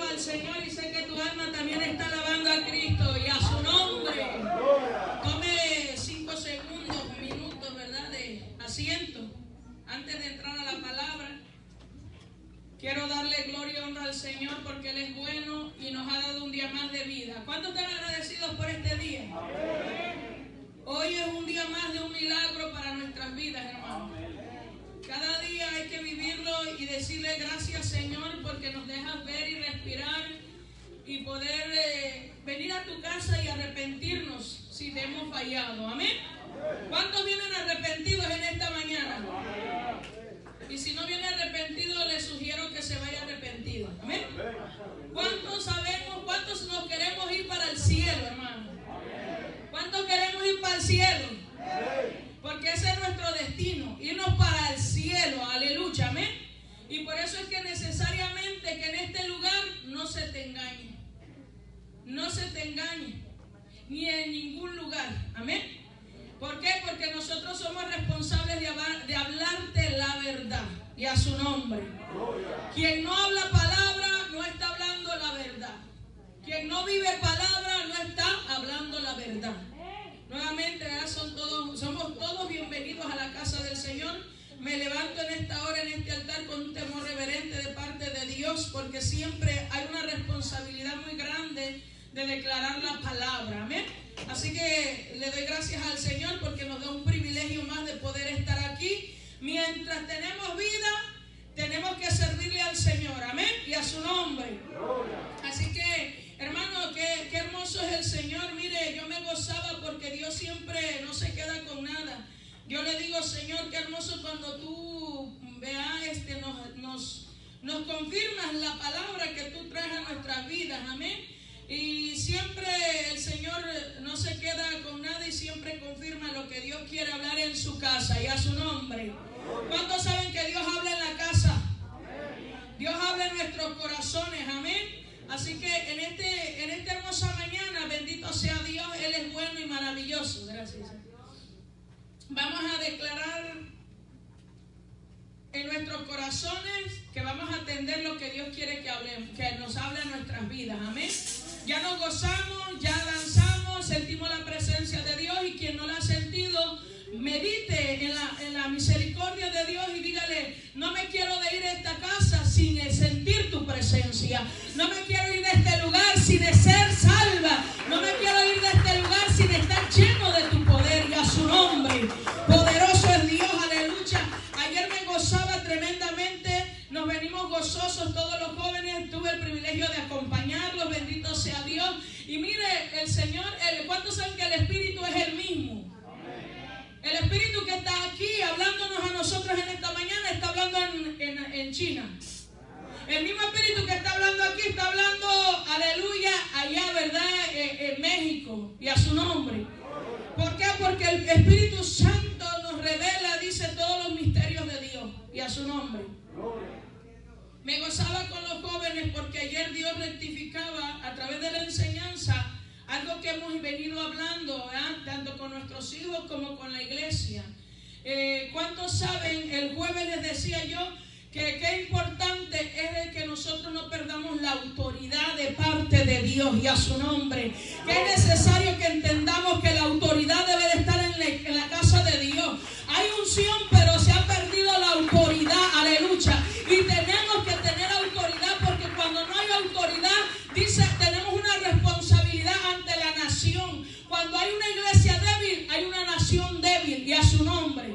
alaba al Señor y sé que tu alma también está alabando a Cristo y a su nombre. Tome 5 segundos, minutos, ¿verdad? De asiento antes de entrar a la palabra. Quiero darle gloria y honra al Señor porque Él es bueno y nos ha dado un día más de vida. ¿Cuántos están agradecidos por este día? Hoy es un día más de un milagro para nuestras vidas, hermanos. Cada día hay que vivirlo y decirle gracias, Señor, porque nos dejas ver y respirar y poder venir a tu casa y arrepentirnos si te hemos fallado. Amén. ¿Cuántos vienen arrepentidos en esta mañana? Y si no viene arrepentido, le sugiero que se vaya arrepentido. Amén. ¿Cuántos sabemos, cuántos nos queremos ir para el cielo, hermano? ¿Cuántos queremos ir para el cielo? Porque ese es nuestro destino, irnos para el cielo, aleluya, amén. Y por eso es que necesariamente que en este lugar no se te engañe. No se te engañe, ni en ningún lugar, amén. ¿Por qué? Porque nosotros somos responsables de hablarte la verdad y a su nombre. Quien no habla palabra no está hablando la verdad. Quien no vive palabra no está hablando la verdad. Nuevamente, somos todos bienvenidos a la casa del Señor. Me levanto en esta hora, en este altar, con un temor reverente de parte de Dios, porque siempre hay una responsabilidad muy grande de declarar la palabra. Amén. Así que le doy gracias al Señor porque nos da un privilegio más de poder estar aquí. Mientras tenemos vida, tenemos que servirle al Señor. Amén. Y a su nombre. Así que, hermano, qué hermoso es el Señor. Mire, yo me gozaba porque Dios siempre no se queda con nada. Yo le digo, Señor, qué hermoso cuando tú veas, nos confirmas la palabra que tú traes a nuestras vidas. Amén. Y siempre el Señor no se queda con nada y siempre confirma lo que Dios quiere hablar en su casa y a su nombre. ¿Cuántos saben que Dios habla en la casa? Dios habla en nuestros corazones, amén. Así que en esta hermosa mañana, bendito sea Dios, Él es bueno y maravilloso. Gracias. Vamos a declarar en nuestros corazones que vamos a atender lo que Dios quiere que hablemos, que nos hable en nuestras vidas, amén. Ya nos gozamos, ya danzamos, sentimos la presencia de Dios, y quien no la ha sentido, medite en la misericordia de Dios y dígale: no me quiero de ir a esta casa sin sentir tu presencia, no me quiero ir de este lugar sin ser salva, no me quiero ir de este lugar sin estar lleno de tu poder y a su nombre. Poderoso es Dios, aleluya. Ayer me gozaba tremendamente, nos venimos gozosos todos los jóvenes, tuve el privilegio de acompañarlos, bendito sea Dios. Y mire, el Señor, ¿cuántos saben que el Espíritu es el mismo? El Espíritu que está aquí hablándonos a nosotros en esta mañana está hablando en China. El mismo Espíritu que está hablando aquí está hablando, aleluya, allá, ¿verdad? En México y a su nombre. ¿Por qué? Porque el Espíritu Santo nos revela, dice, todos los misterios de Dios y a su nombre. Me gozaba con los jóvenes porque ayer Dios rectificaba a través de la enseñanza algo que hemos venido hablando, ¿verdad? Tanto con nuestros hijos como con la iglesia. ¿Cuántos saben? El jueves les decía yo que qué importante es el que nosotros no perdamos la autoridad de parte de Dios y a su nombre. Que es necesario que entendamos que la autoridad debe de estar en la casa de Dios. Hay unción, pero se ha perdido la autoridad, aleluya. Y tenemos que tener autoridad, porque cuando no hay autoridad, dice, tenemos una responsabilidad ante la nación. Cuando hay una iglesia débil, hay una nación débil y a su nombre.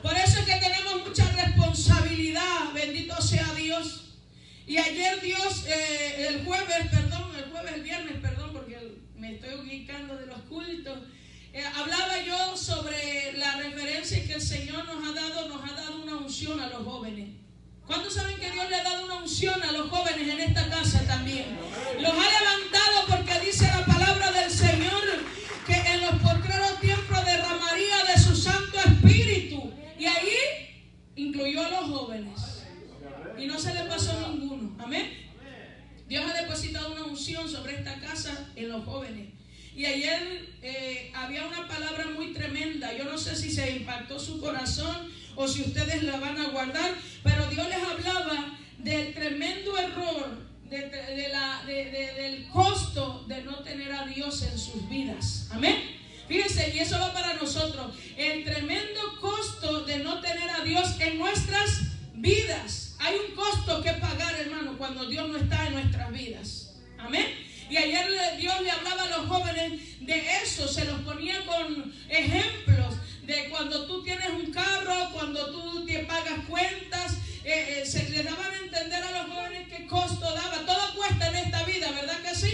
Por eso es que tenemos mucha responsabilidad, bendito sea Dios. Y ayer Dios, el viernes, porque me estoy ubicando de los cultos, hablaba yo sobre la referencia que el Señor nos ha dado una unción a los jóvenes. ¿Cuántos saben que Dios le ha dado una unción a los jóvenes en esta casa también? Los ha levantado porque dice la palabra del Señor que en los postreros tiempos derramaría de su Santo Espíritu. Y ahí incluyó a los jóvenes. Y no se le pasó ninguno. Amén. Dios ha depositado una unción sobre esta casa en los jóvenes. Y ayer había una palabra muy tremenda. Yo no sé si se impactó su corazón o si ustedes la van a guardar, pero Dios les hablaba del tremendo error, de vidas. Amén. Fíjense, y eso va para nosotros. El tremendo costo de no tener a Dios en nuestras vidas. Hay un costo que pagar, hermano, cuando Dios no está en nuestras vidas. Amén. Y ayer Dios le hablaba a los jóvenes de eso, se los ponía con ejemplos de cuando tú tienes un carro, cuando tú te pagas cuentas, se les daban a entender a los jóvenes qué costo daba. Todo cuesta en esta vida, ¿verdad que sí?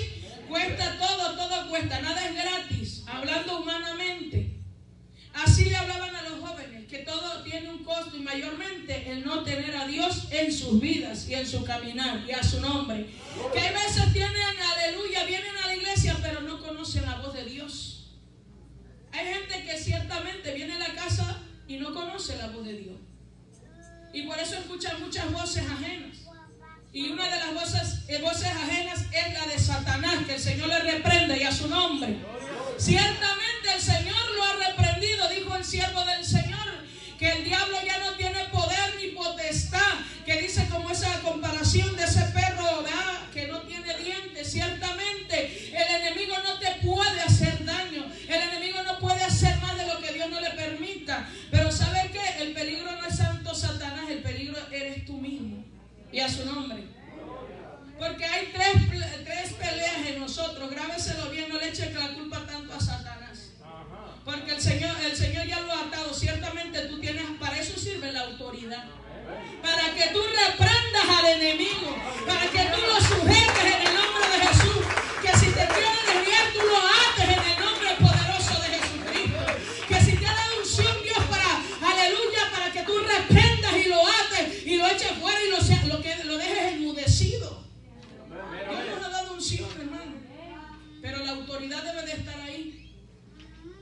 Cuesta todo cuesta, nada es gratis, hablando humanamente. Así le hablaban a los jóvenes, que todo tiene un costo y mayormente el no tener a Dios en sus vidas y en su caminar y a su nombre. Que hay veces tienen, aleluya, vienen a la iglesia pero no conocen la voz de Dios. Hay gente que ciertamente viene a la casa y no conoce la voz de Dios. Y por eso escuchan muchas voces ajenas. Y una de las voces ajenas es la de Satanás, que el Señor le reprende y a su nombre. Ciertamente el Señor lo ha reprendido, dijo el siervo del Señor, que el diablo ya no tiene poder ni potestad, que dice como esa comparación de ese perro, ¿verdad?, que no tiene dientes. Ciertamente el enemigo no te puede hacer daño, el enemigo no puede hacer más de lo que Dios no le permita. Pero ¿sabe qué? El peligro no es santo Satanás, el peligro eres tú mismo y a su nombre. Porque hay tres peleas en nosotros. Grábeselo bien, no le eche la culpa tanto a Satanás. Porque el Señor ya lo ha atado. Ciertamente tú tienes, para eso sirve la autoridad. Para que tú reprendas al enemigo. Para que tú lo sujetes en el nombre de Jesús. Que si te quiere desviar, tú lo ates en el nombre poderoso de Jesucristo. Que si te ha dado unción Dios para, aleluya, para que tú reprendas y lo ates y lo eches fuera y lo dejes enmudecido. Dios nos ha dado unción, hermano. Pero la autoridad debe de estar ahí.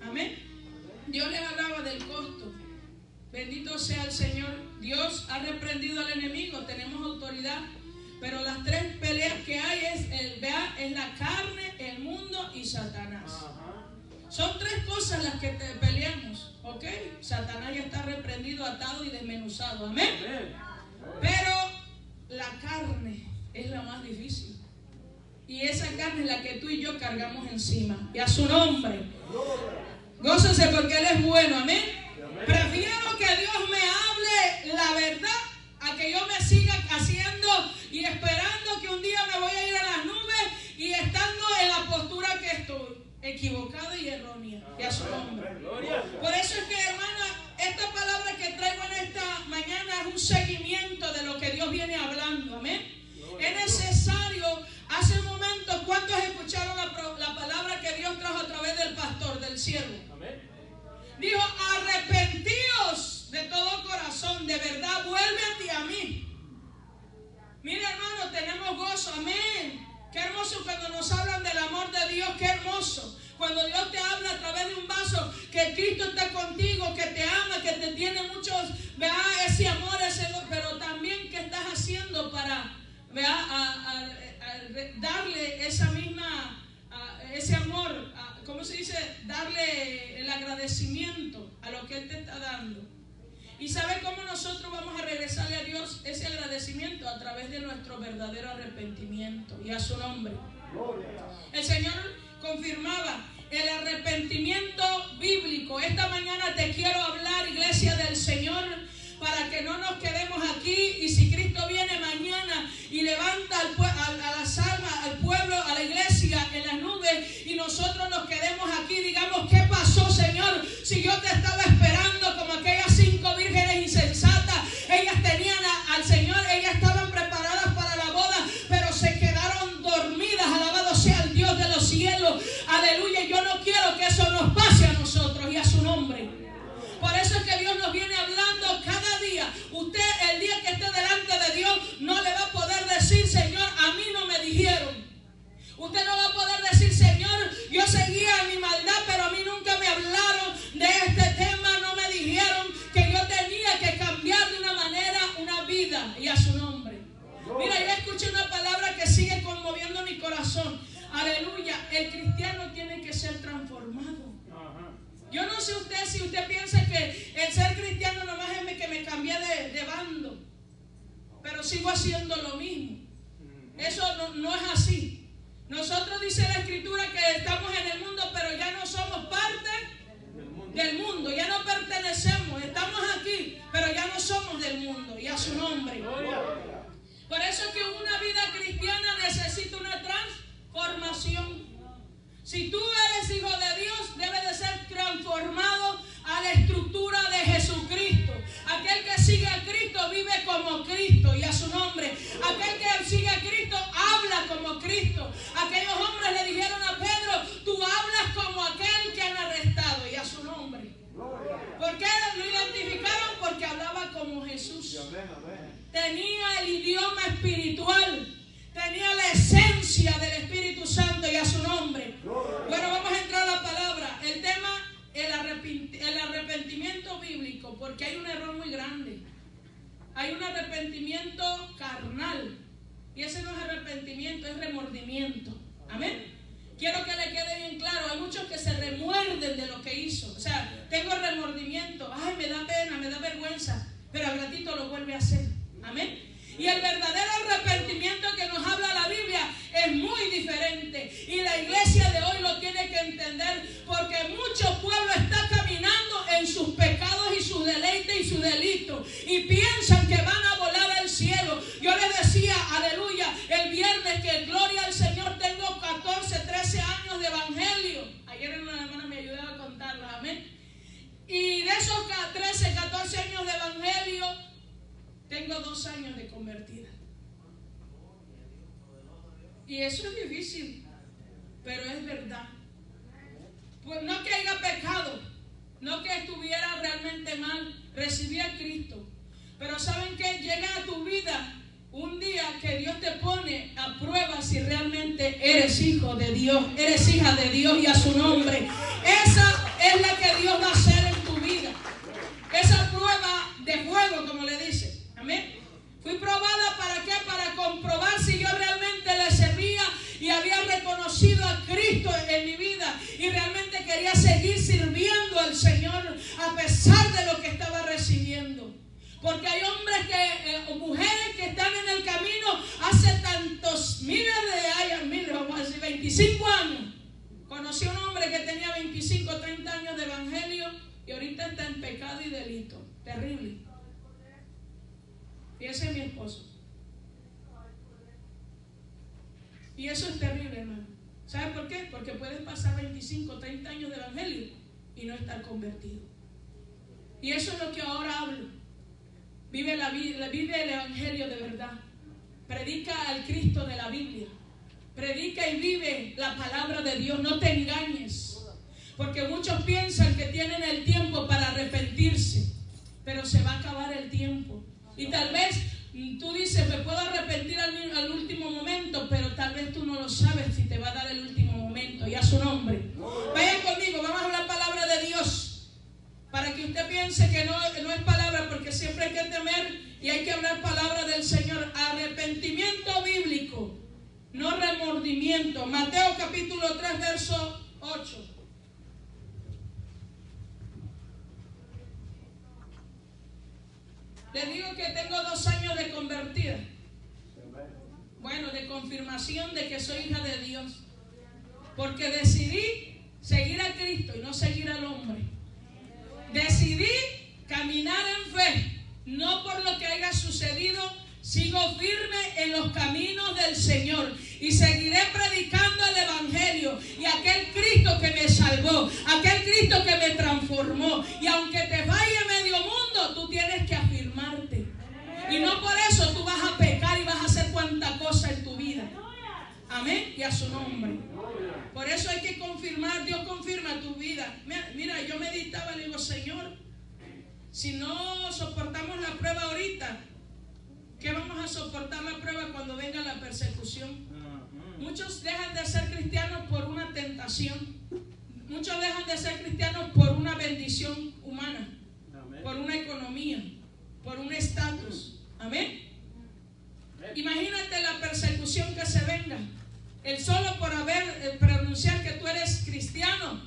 Amén. Dios les hablaba del costo. Bendito sea el Señor. Dios ha reprendido al enemigo. Tenemos autoridad. Pero las tres peleas que hay es la carne, el mundo y Satanás. Son tres cosas las que peleamos. ¿Ok? Satanás ya está reprendido, atado y desmenuzado. Amén. Pero la carne es la más difícil. Y esa carne es la que tú y yo cargamos encima. Y a su nombre. Gócense porque Él es bueno. Amén. Prefiero que Dios me hable la verdad a que yo me siga haciendo y esperando que un día me voy a ir a las nubes y estando en la postura que estoy, equivocada y errónea. Y a su nombre. Por eso es que, hermana, esta palabra que traigo en esta mañana es un seguimiento de lo que Dios viene hablando. Amén. Es necesario. Hace un momento, ¿cuántos escucharon la palabra que Dios trajo a través del pastor, del siervo? Dijo, arrepentíos de todo corazón, de verdad, vuélvete a mí. Mira, hermano, tenemos gozo, amén. Qué hermoso cuando nos hablan del amor de Dios, qué hermoso. Cuando Dios te habla a través de un vaso, que Cristo está contigo, que te ama, que te tiene muchos, vea, ese amor, pero también qué estás haciendo para, vea, darle esa misma, ese amor, ¿cómo se dice? Darle el agradecimiento a lo que Él te está dando. ¿Y sabe cómo nosotros vamos a regresarle a Dios ese agradecimiento? A través de nuestro verdadero arrepentimiento y a su nombre. El Señor confirmaba el arrepentimiento bíblico. Esta mañana te quiero hablar, iglesia del Señor, para que no nos quedemos aquí. Y si Cristo viene mañana y levanta a las almas, al pueblo, a la iglesia en las nubes, y nosotros nos quedemos aquí, digamos, ¿qué pasó, Señor? Si yo te estaba esperando como aquellas 5 vírgenes insensatas, ellas tenían al Señor, ellas estaban preparadas para la boda, pero se quedaron dormidas. Alabado sea el Dios de los cielos. Aleluya. Yo no quiero que eso nos pase a nosotros y a su nombre. Por eso es que Dios nos viene hablando cada día. Usted, el día que esté delante de Dios, no le va a poder decir, Señor, a mí no me dijeron. Usted no va a poder decir, Señor, yo seguía en mi maldad, pero a mí nunca me hablaron de este tema, no me dijeron que yo tenía que cambiar de una manera una vida, y a su nombre. Mira, yo escuché una palabra que sigue conmoviendo mi corazón. Aleluya. El cristiano tiene que ser transformado. Yo no sé si usted piensa que el ser cristiano nomás es que me cambié de bando, pero sigo haciendo lo mismo. Eso no es así. Nosotros dice la Escritura que estamos en el mundo, pero ya no somos parte del mundo, ya no pertenecemos, estamos aquí, pero ya no somos del mundo, y a su nombre. Por eso es que una vida cristiana necesita una transformación. Si tú eres hijo de Dios, debes de ser transformado a la estructura de Jesucristo. Aquel que sigue a Cristo vive como Cristo, y a su nombre. Aquel que sigue a Cristo habla como Cristo. Aquellos hombres le dijeron a Pedro: tú hablas como aquel que han arrestado, y a su nombre. ¿Por qué lo identificaron? Porque hablaba como Jesús. Tenía el idioma espiritual, tenía la esencia del Espíritu Santo, y a su nombre. Bueno, vamos a entrar a la palabra. El tema, el arrepentimiento bíblico, porque hay un error muy grande. Hay un arrepentimiento carnal, y ese no es arrepentimiento, es remordimiento. Amén. Quiero que le quede bien claro, hay muchos que se remuerden de lo que hizo. O sea, tengo remordimiento, ay, me da pena, me da vergüenza, pero al ratito lo vuelve a hacer. Amén. Y el verdadero arrepentimiento que nos habla la Biblia es muy diferente. Y la iglesia de hoy lo tiene que entender, porque mucho pueblo está caminando en sus pecados y sus deleites y sus delitos, y piensan que van a volar al cielo. Yo les decía, aleluya, el viernes, que gloria al Señor, tengo 14, 13 años de evangelio. Ayer una hermana me ayudaba a contarlo, amén. Y de esos 13, 14 años de evangelio, tengo 2 años de convertida. Y eso es difícil, pero es verdad. Pues no que haya pecado, no que estuviera realmente mal, recibí a Cristo. Pero ¿saben qué? Llega a tu vida un día que Dios te pone a prueba si realmente eres hijo de Dios, eres hija de Dios, y a su nombre. Esa es la que Dios va a hacer en tu vida. Esa prueba de fuego, como le dice. Amén. Fui probada ¿para qué? Para comprobar si yo realmente le servía y había reconocido a Cristo en mi vida, y realmente quería seguir sirviendo al Señor a pesar de lo que estaba recibiendo. Porque hay hombres o mujeres que están en el camino hace tantos miles de años, vamos a decir 25 años. Conocí a un hombre que tenía 25, 30 años de evangelio, y ahorita está en pecado y delito. Terrible. Y ese es mi esposo. Y eso es terrible, hermano. ¿Sabe por qué? Porque puedes pasar 25, 30 años de evangelio y no estar convertido. Y eso es lo que ahora hablo. Vive el evangelio de verdad. Predica al Cristo de la Biblia. Predica y vive la palabra de Dios. No te engañes. Porque muchos piensan que tienen el tiempo para arrepentirse, pero se va a acabar el tiempo. Y tal vez tú dices, me puedo arrepentir al último momento, pero tal vez tú no lo sabes si te va a dar el último momento. Y a su nombre. Vayan conmigo, vamos a hablar palabra de Dios. Para que usted piense que no es palabra, porque siempre hay que temer y hay que hablar palabra del Señor. Arrepentimiento bíblico, no remordimiento. Mateo capítulo 3, verso 8. Les digo que tengo 2 años de convertida. Bueno, de confirmación de que soy hija de Dios. Porque decidí seguir a Cristo y no seguir al hombre. Decidí caminar en fe, no por lo que haya sucedido. Sigo firme en los caminos del Señor y seguiré predicando el evangelio y aquel Cristo que me salvó, aquel Cristo que me transformó. Y aunque te falle medio mundo, tú tienes que afirmarte. Y no por eso tú vas a pecar y vas a hacer cuanta cosa en tu vida. Amén. Y a su nombre. Por eso hay que confirmar. Dios confirma tu vida. Mira, yo meditaba y le digo, Señor, si no soportamos la prueba ahorita, ¿qué vamos a soportar la prueba cuando venga la persecución? Muchos dejan de ser cristianos por una tentación. Muchos dejan de ser cristianos por una bendición humana. Por una economía, por un estatus. Amén. Imagínate la persecución que se venga. El solo por pronunciar que tú eres cristiano,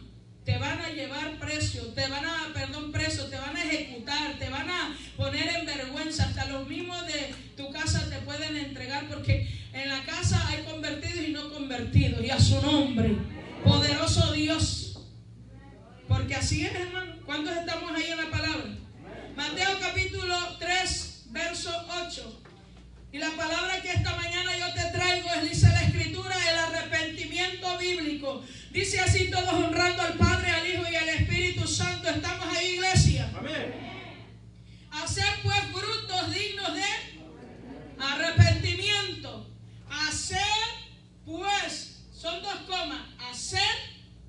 te van a llevar preso, te van a ejecutar, te van a poner en vergüenza. Hasta los mismos de tu casa te pueden entregar, porque en la casa hay convertidos y no convertidos. convertidos. Y a su nombre, poderoso Dios. Porque así es, hermano. ¿Cuántos estamos ahí en la palabra? Mateo capítulo 3, verso 8. Y la palabra que esta mañana yo te traigo es, dice la Escritura, el arrepentimiento bíblico. Dice así, todos honrando al Padre, al Hijo y al Espíritu Santo. ¿Estamos ahí, iglesia? Amén. Hacer pues frutos dignos de arrepentimiento. Hacer pues, son dos comas, hacer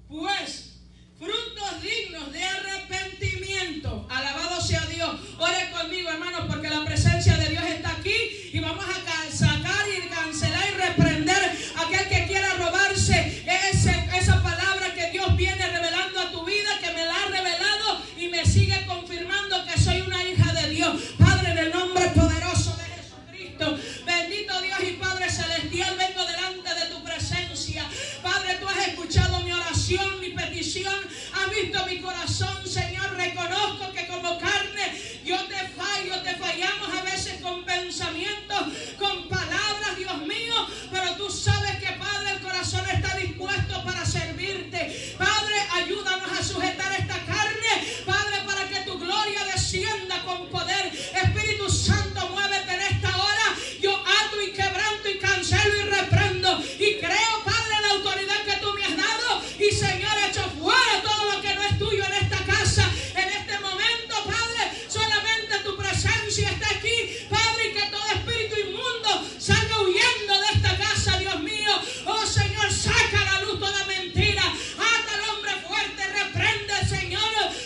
pues frutos dignos de arrepentimiento. Alabado sea Dios. Ore conmigo, hermanos, porque la presencia de Dios está aquí y vamos a sacar y cancelar y reprender a aquel que quiera robarse esa palabra que Dios viene revelando a tu vida, que me la ha revelado y me sigue confirmando que soy una hija de Dios. Padre, en el nombre poderoso de Jesucristo, bendito Dios y Padre celestial, vengo delante de tu presencia. Padre, tú has escuchado mi oración, mi petición, has visto mi corazón, Señor. Reconozco que como carne yo te fallo, te fallamos a veces con pensamientos, con palabras, Dios mío, pero tú sabes que, Padre, el corazón está dispuesto para servirte. Padre, ayúdanos a sujetar esta carne, Padre, para que tu gloria descienda con poder. Espíritu Santo, muévete en esta hora. Yo ato y quebranto y cancelo y reprendo y creo, Padre, en la autoridad que tú me has dado. Y Señor, echo fuera todo lo que no es tuyo en esta casa. En este momento, Padre, solamente tu presencia está aquí, Padre, y que todo espíritu inmundo salga huyendo de esta casa, Dios mío. Oh Señor, saca a la luz toda mentira, ata al hombre fuerte, reprende, Señor,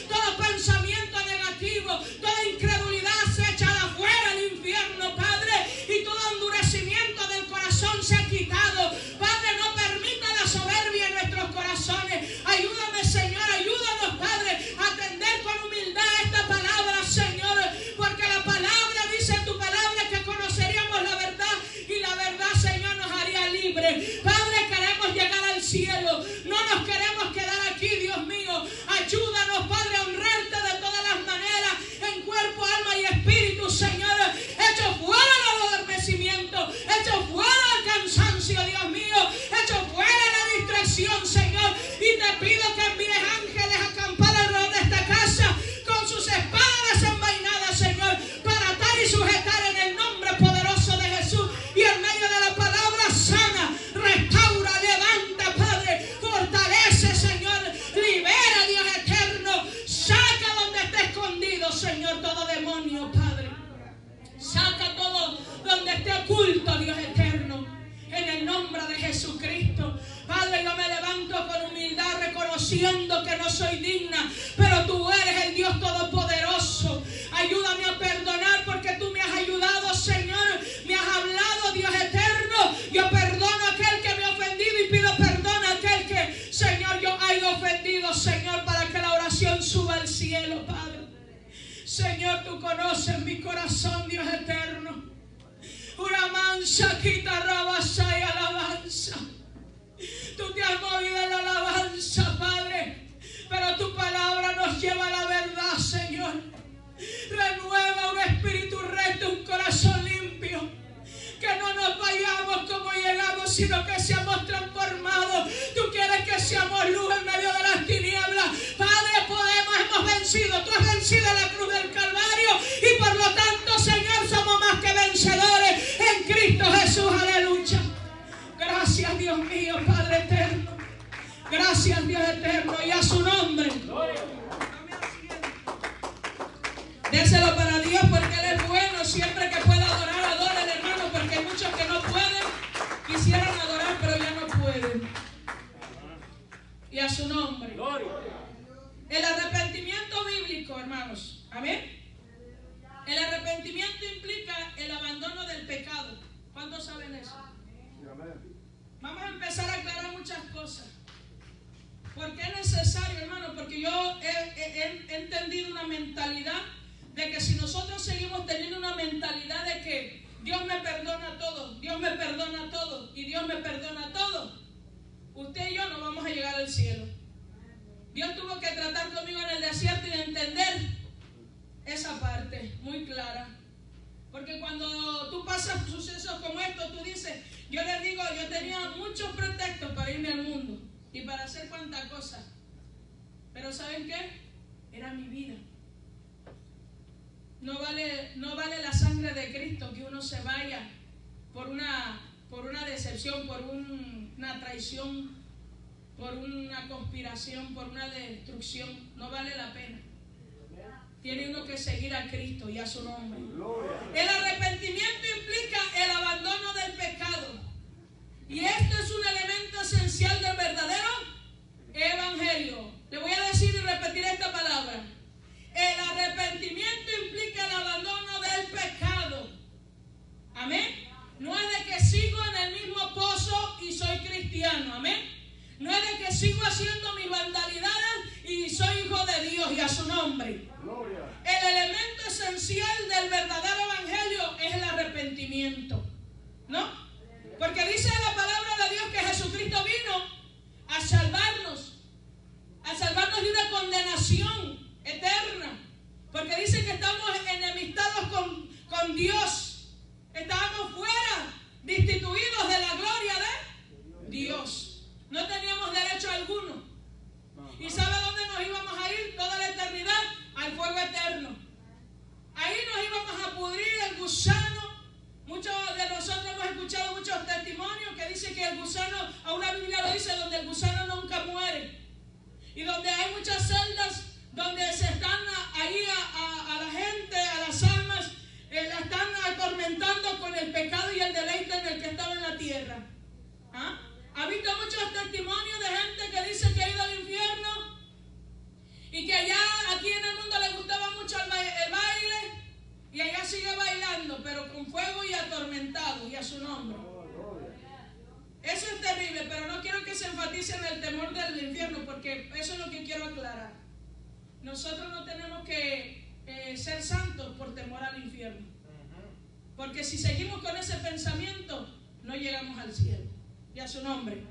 todo pensamiento negativo, toda incredulidad se echa afuera al infierno, Padre, y todo endurecimiento del corazón se ha quitado. Padre, no permita la soberbia en nuestros corazones. Ayúdame, Señor, ayúdanos, Padre, a atender con humildad esta palabra, Señor, porque la palabra dice en tu palabra que conoceríamos la verdad y la verdad, Señor, nos haría libre. Padre, queremos llegar al cielo, no nos queremos quedar aquí, Dios mío. Ayúdanos, Padre, a honrarte de todas las maneras, en cuerpo, alma y espíritu, Señor. Echo fuera el adormecimiento, echo fuera el cansancio, Dios mío, echo fuera la distracción, Señor, y te pido que envíes ángeles a acampar alrededor de esta casa con sus espadas desenvainadas, Señor, para atar y sujetar en el nombre poderoso de Jesús. Y en medio de la palabra sana, restaura, levanta, Padre, fortalece, Señor, libera, Dios eterno, saca donde esté escondido, Señor, todo demonio, Padre, saca todo donde esté oculto, Dios eterno, en el nombre de Jesucristo. Padre, yo me levanto con humildad, reconociendo que no soy digna, pero tú eres el Dios todopoderoso. Ayúdame a perdonar porque tú me has ayudado, Señor, me has hablado, Dios eterno. Yo perdono a aquel que me ha ofendido y pido perdón a aquel que, Señor, yo haya ofendido, Señor, para que la oración suba al cielo, Padre. Señor, tú conoces mi corazón, Dios eterno. Una mansa quita rabasa y alabanza. Tú te has movido en la alabanza, Padre, pero tu palabra nos lleva a la verdad, Señor. Renueva un espíritu recto, un corazón limpio, que no nos vayamos como llegamos, sino que seamos transformados. Tú quieres que seamos luz en medio de las tinieblas. Padre, hemos vencido. Tú has vencido la cruz del Calvario y por lo tanto, Señor, somos más que vencedores en Cristo Jesús. Aleluya. Gracias, Dios mío, Padre eterno. Gracias, Dios eterno, y a su nombre. Déselo para Dios porque Él es bueno. Siempre que pueda adorar, adórale, hermano, porque hay muchos que no pueden. Quisieran adorar, pero ya no pueden. Y a su nombre. El arrepentimiento bíblico, hermanos. Amén. El arrepentimiento implica el abandono del pecado. ¿Cuántos saben eso? Vamos a empezar a aclarar muchas cosas. ¿Por qué es necesario, hermano? Porque yo he entendido una mentalidad de que si nosotros seguimos teniendo una mentalidad de que Dios me perdona todo, Dios me perdona todo y Dios me perdona todo, usted y yo no vamos a llegar al cielo. Dios tuvo que tratar conmigo en el desierto y entender esa parte muy clara. Porque cuando tú pasas sucesos como estos, tú dices, yo les digo, yo tenía muchos pretextos para irme al mundo y para hacer cuantas cosas. Pero ¿saben qué? Era mi vida. No vale la sangre de Cristo que uno se vaya por una decepción, por una traición, por una conspiración, por una destrucción. No vale la pena. Tiene uno que seguir a Cristo y a su nombre. El arrepentimiento implica el abandono del pecado. Y esto es un elemento esencial del verdadero evangelio. Le voy a decir y repetir esta palabra. El arrepentimiento implica el abandono del pecado. Amén. No es de que sigo en el mismo pozo y soy cristiano. Amén. No es de que sigo haciendo mis vandalidades y soy hijo de Dios y a su nombre. El elemento esencial del verdadero evangelio es el arrepentimiento. ¿No? Porque dice la palabra de Dios que Jesucristo vino a salvarnos de una condenación eterna. Porque dice que estamos enemistados con Dios. Estábamos fuera, destituidos de la gloria de Dios. No teníamos derecho alguno. ¿Y sabe dónde nos íbamos a ir toda la eternidad? Al fuego eterno. Ahí nos íbamos a pudrir el gusano. Muchos de nosotros hemos escuchado muchos testimonios que dicen que el gusano, a una Biblia lo dice, donde el gusano nunca muere. Y donde hay muchas celdas donde se están ahí a la gente, a las almas, la están atormentando con el pecado y el deleite en el que estaba en la tierra. ¿Ah? ¿Ha visto muchos testimonios de gente que dice que ha ido al infierno y que allá, aquí en el mundo le gustaba mucho el baile y allá sigue bailando, pero con fuego y atormentado y a su nombre? Eso es terrible, pero no quiero que se enfatice en el temor del infierno, porque eso es lo que quiero aclarar. Nosotros no tenemos que ser santos por temor al infierno, porque si seguimos con ese pensamiento no llegamos al cielo y a su nombre.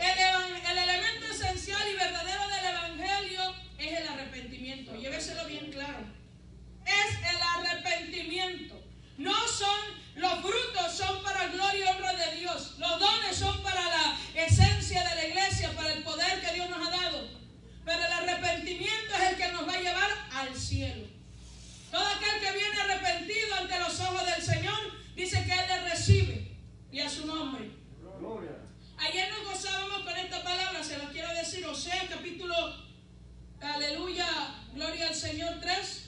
El elemento esencial y verdadero del evangelio es el arrepentimiento. Lléveselo bien claro. Es el arrepentimiento. No son los frutos, son para gloria y honra de Dios. Los dones son para la esencia de la iglesia, para el poder que Dios nos ha dado. Pero el arrepentimiento es el que nos va a llevar al cielo. Todo aquel que viene arrepentido ante los ojos del Señor, dice que Él le recibe y a su nombre. Ayer nos gozábamos con esta palabra, se lo quiero decir, Oseas capítulo, aleluya, gloria al Señor 3,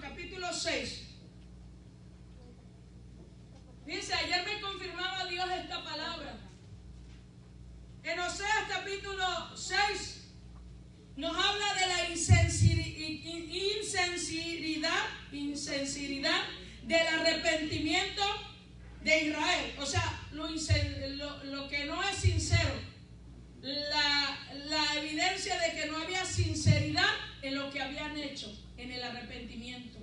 capítulo 6. Dice, ayer me confirmaba Dios esta palabra. En Oseas capítulo 6 nos habla de la insinceridad del arrepentimiento de Israel. O sea, lo que no es sincero, la evidencia de que no había sinceridad en lo que habían hecho, en el arrepentimiento.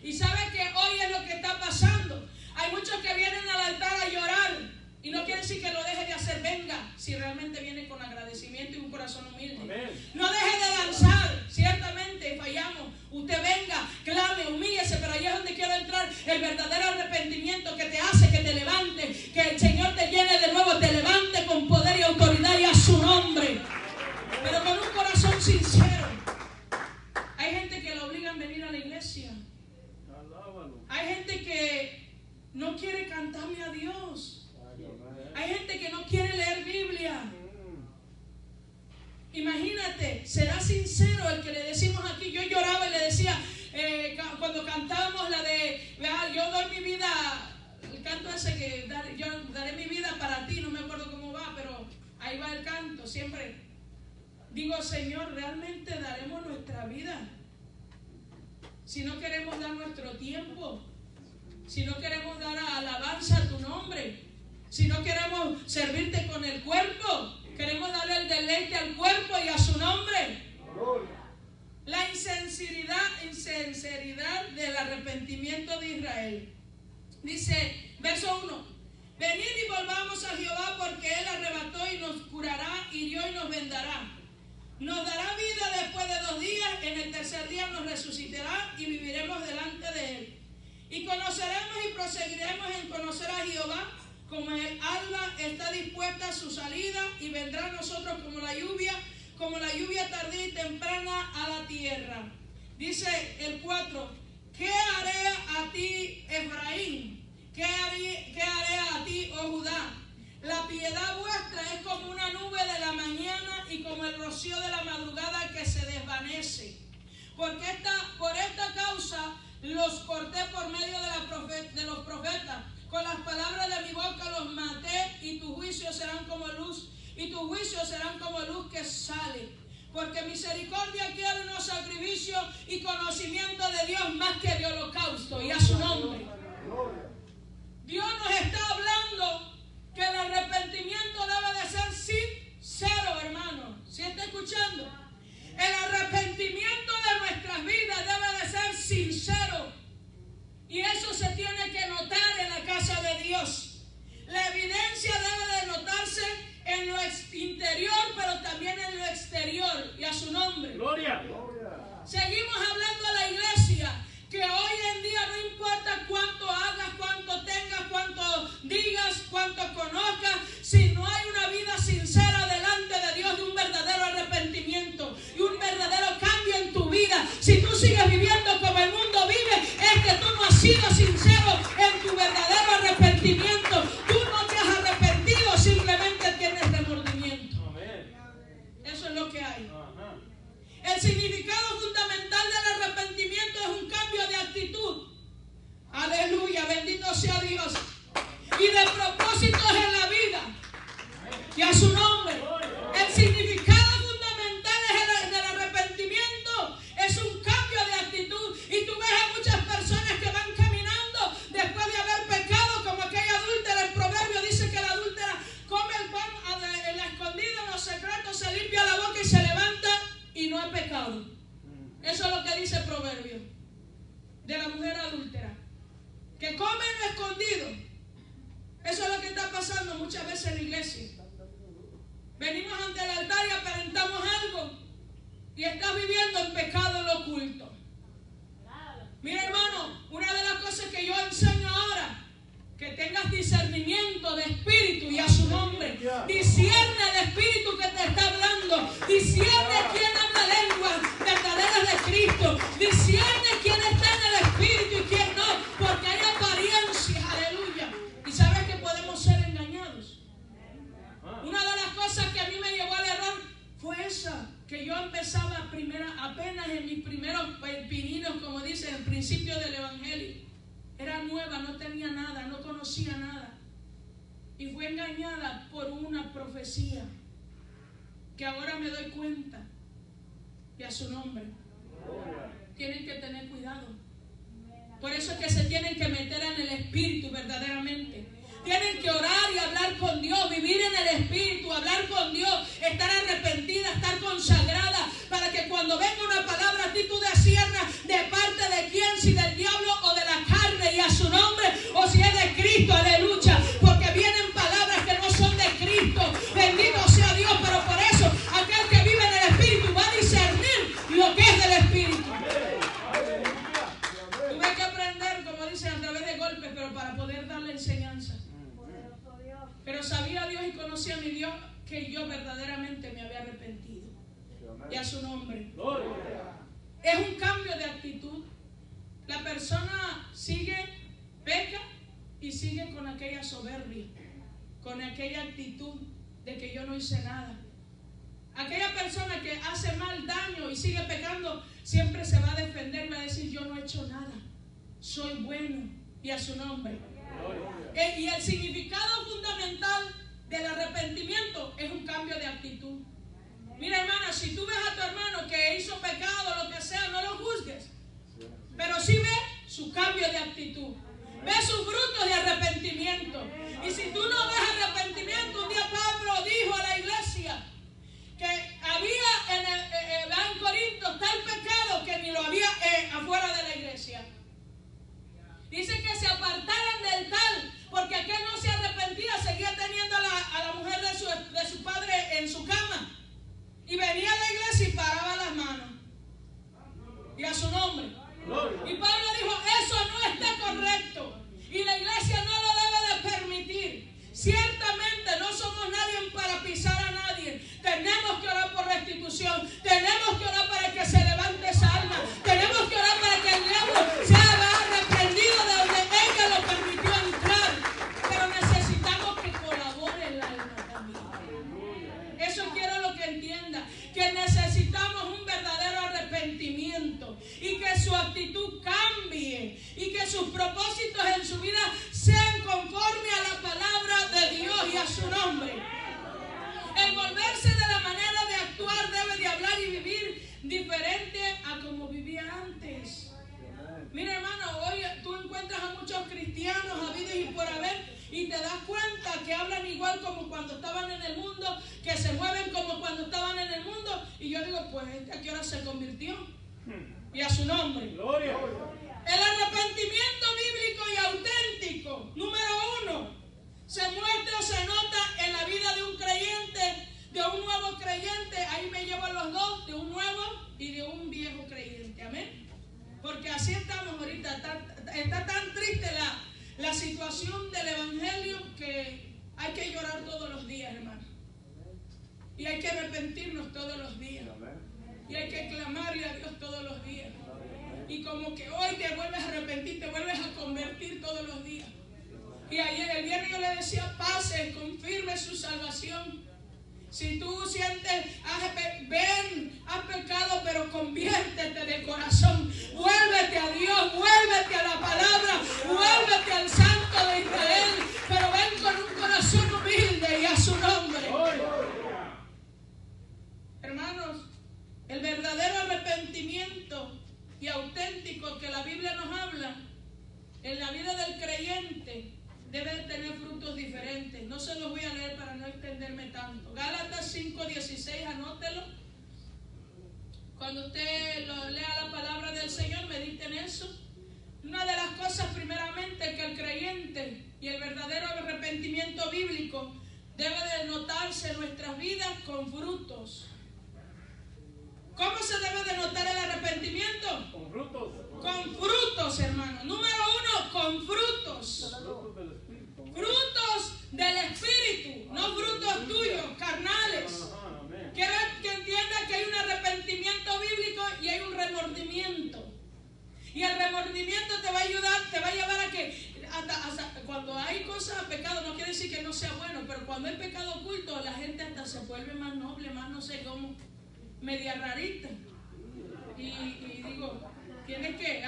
Y sabe que hoy es lo que está pasando. Hay muchos que vienen al altar a llorar y no quiere decir que lo deje de hacer. Venga, si realmente viene con agradecimiento y un corazón humilde. Amén. No deje de danzar. Ciertamente fallamos. Usted venga, clame, humíllese, pero ahí es donde quiero entrar. El verdadero arrepentimiento que te hace que te levante, que el Señor te llene de nuevo, te levante con poder y autoridad y a su nombre, pero con un corazón sincero. Hay gente que lo obligan a venir a la iglesia. Hay gente que no quiere cantarle a Dios. Hay gente que no quiere leer Biblia. Imagínate, será sincero el que le decimos aquí. Yo lloraba y le decía, cuando cantábamos la de yo doy mi vida, el canto ese que yo daré mi vida para ti, no me acuerdo cómo va, pero ahí va el canto. Siempre digo, Señor, ¿realmente daremos nuestra vida? Si no queremos dar nuestro tiempo, si no queremos dar alabanza a tu nombre, si no queremos servirte con el cuerpo, queremos darle el deleite al cuerpo y a su nombre. La insinceridad del arrepentimiento de Israel. Dice, verso 1: venid y volvamos a Jehová, porque Él arrebató y nos curará, hirió y nos vendará. Nos dará vida después de 2 días, en el tercer día nos resucitará y viviremos delante de Él. Y conoceremos y proseguiremos en conocer a Jehová, como el alba está dispuesta a su salida, y vendrá a nosotros como la lluvia tardía y temprana a la tierra. Dice el 4, ¿qué haré a ti, Efraín? ¿Qué haré a ti, oh Judá? La piedad vuestra es como una nube de la mañana y como el rocío de la madrugada que se desvanece. Por esta causa los corté por medio de los profetas. Con las palabras de mi boca los maté, y tus juicios serán como luz, que sale. Porque misericordia quiero, no sacrificio, y conocimiento de Dios más que de holocausto. Y a su nombre. Dios nos está hablando que el arrepentimiento debe de ser sincero, hermano. ¿Sí está escuchando? El arrepentimiento de nuestras vidas debe de ser sincero. Y eso se tiene que notar en la casa de Dios. La evidencia debe de notarse en lo interior, pero también en lo exterior. Y a su nombre. Gloria. Seguimos hablando a la iglesia, que hoy en día no importa cuánto hagas, cuánto tengas, cuánto digas, cuánto conozcas, si no hay una vida sincera delante de Dios, de un verdadero arrepentimiento y un verdadero cambio en tu vida, si tú sigues viviendo como el mundo vive, es que tú no has sido sincero en tu verdadero arrepentimiento. Tú no te has arrepentido, simplemente tienes remordimiento. Eso es lo que hay. El significado fundamental del arrepentimiento es un cambio de actitud. Aleluya, bendito sea Dios. Y de propósitos en la vida. Y a su nombre. El significado fundamental del arrepentimiento es un cambio de actitud. Y tú ves a muchas personas que van caminando después de haber pecado, como aquella adúltera. El proverbio dice que la adúltera come el pan en la escondida, en los secretos, se limpia la boca y se levanta y no ha pecado. Eso es lo que dice el proverbio de la mujer adúltera, que come en lo escondido. Eso es lo que está pasando muchas veces en la iglesia. Venimos ante el altar y aparentamos algo, y estás viviendo el pecado en lo oculto. Mira, hermano, una de las cosas que yo enseño ahora, que tengas discernimiento de espíritu, y a su nombre. Discierne el espíritu que te está hablando. Discierne quién habla lenguas verdaderas de Cristo. Discierne quién está en el espíritu y quién no, porque hay apariencias. Aleluya. Y sabes que podemos ser engañados. Una de las cosas que a mí me llevó al error fue esa, que yo empezaba apenas en mis primeros pininos, como dice, en principio del evangelio. Era nueva, no tenía nada, no conocía nada. Y fue engañada por una profecía que ahora me doy cuenta. Y a su nombre. Tienen que tener cuidado. Por eso es que se tienen que meter en el espíritu verdaderamente. Tienen que orar y hablar con Dios, vivir en el espíritu, hablar con Dios, estar arrepentida, estar consagrada, para que cuando venga una palabra a ti tú disciernas de parte de quién, si del diablo o de la carne, y a su nombre, o si es de Cristo. Aleluya, porque vienen palabras que no son de Cristo. Bendito sea Dios, pero por eso aquel que vive en el espíritu va a discernir lo que es del espíritu. Tuve que aprender, como dicen, a través de golpes, pero para poder darle enseñanza. Pero sabía Dios y conocía a mi Dios que yo verdaderamente me había arrepentido. Y a su nombre. Es un cambio de actitud. La persona sigue, peca y sigue con aquella soberbia, con aquella actitud de que yo no hice nada. Aquella persona que hace mal, daño y sigue pecando, siempre se va a defender y va a decir: yo no he hecho nada, soy bueno. Y a su nombre. Y el significado fundamental del arrepentimiento es un cambio de actitud. Mira, hermana, si tú ves a tu hermano que hizo pecado, lo que sea, no lo juzgues. Pero sí ve su cambio de actitud. Ve sus frutos de arrepentimiento. Y si tú no ves arrepentimiento, un día Pablo dijo a la iglesia que había en Corinto tal pecado que ni lo había afuera de la iglesia. Dice que se apartaran del tal, porque aquel no se arrepentía, seguía teniendo a la mujer de su padre en su cama. Y venía a la iglesia y paraba las manos. Y a su nombre. Y Pablo dijo: eso no está correcto. Y la iglesia no lo debe de permitir. igual como cuando estaban en el mundo, que se mueven como cuando estaban en el mundo. Y yo digo, pues ¿a qué hora se convirtió? Y a su nombre. Gloria. El arrepentimiento bíblico y auténtico, número 1, se muestra o se nota en la vida de un creyente, de un nuevo creyente. Ahí me llevo a los dos, de un nuevo y de un viejo creyente. Amén. Porque así estamos ahorita. Está tan triste la situación del evangelio que hay que llorar todos los días, hermano. Y hay que arrepentirnos todos los días. Y hay que clamarle a Dios todos los días. Y como que hoy te vuelves a arrepentir, te vuelves a convertir todos los días. Y ayer, el viernes yo le decía, pase, confirme su salvación. Si tú sientes, ven, has pecado, pero conviértete de corazón. Vuélvete a Dios, vuélvete a la palabra, vuélvete al Santo de Israel. Pero ven con un corazón humilde y a su nombre. Hermanos, el verdadero arrepentimiento y auténtico que la Biblia nos habla en la vida del creyente debe tener frutos diferentes. No se los voy a leer para no extenderme tanto. Gálatas 5:16, anótelo. Cuando usted lea la palabra del Señor, medite en eso. Una de las cosas primeramente que el creyente y el verdadero arrepentimiento bíblico debe de notarse en nuestras vidas con frutos. ¿Cómo se debe de notar el arrepentimiento? Con frutos. Con frutos, hermano. Número 1, con frutos. Frutos del Espíritu, no frutos tuyos, carnales. Quiero que entiendas que hay un arrepentimiento bíblico y hay un remordimiento. Y el remordimiento te va a ayudar, te va a llevar a que hasta cuando hay cosas, pecado, no quiere decir que no sea bueno, pero cuando hay pecado oculto, la gente hasta se vuelve más noble, más no sé cómo, media rarita. Y digo, tienes que,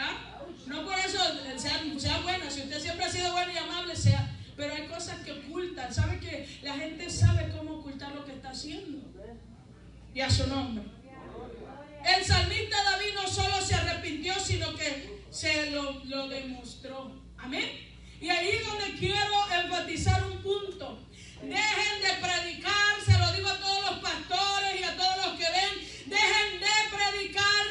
no por eso sea buena, si usted siempre ha sido bueno y amable, sea, pero hay cosas que ocultan. ¿Sabe que la gente sabe cómo ocultar lo que está haciendo? Y a su nombre. El salmista David no solo se arrepintió, sino que se lo demostró. Amén. Y ahí es donde quiero enfatizar un punto. Dejen de predicar, se lo digo a todos los pastores y a todos los que ven, dejen de predicar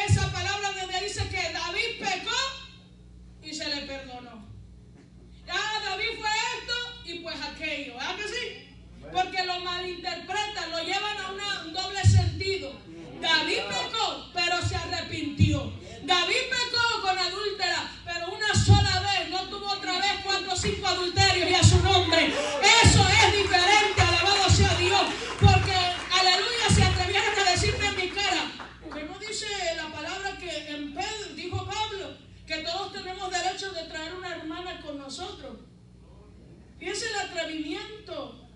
esa palabra donde dice que David pecó y se le perdonó. David fue esto y pues aquello, ¿verdad que sí? Porque lo malinterpretan, lo llevan a un doble sentido. David pecó, pero se arrepintió. David pecó con adúltera, pero una sola vez, no tuvo otra vez 4 o 5 adulterios y a su nombre. Eso es diferente, alabado sea Dios. Porque, aleluya, se atrevieron a decirme en mi cara, que no dice la palabra que en Pedro, dijo Pablo, que todos tenemos derecho de traer una hermana con nosotros. Fíjense el atrevimiento.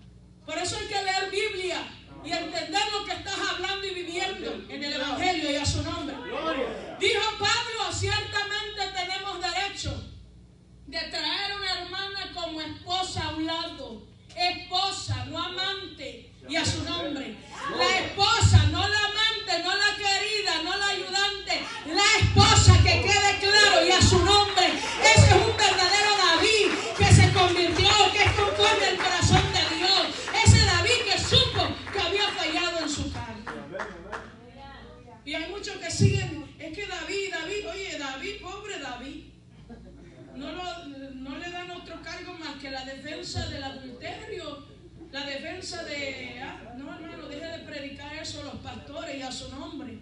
Por eso hay que leer Biblia y entender lo que estás hablando y viviendo en el Evangelio y a su nombre. Dijo Pablo, ciertamente tenemos derecho de traer una hermana como esposa a un lado. Esposa, no amante, y a su nombre. La esposa, no la amante, no la querida, no la ayudante. La esposa, que quede claro, y a su nombre. Ese es un verdadero David que se convirtió, que es conforme al corazón de Dios. Ese David que supo que había fallado en su carne. Y hay muchos que siguen, es que David, oye, David, pobre David. No le dan otro cargo más que la defensa del adulterio, la defensa de... no, hermano, deje de predicar eso a los pastores y a su nombre.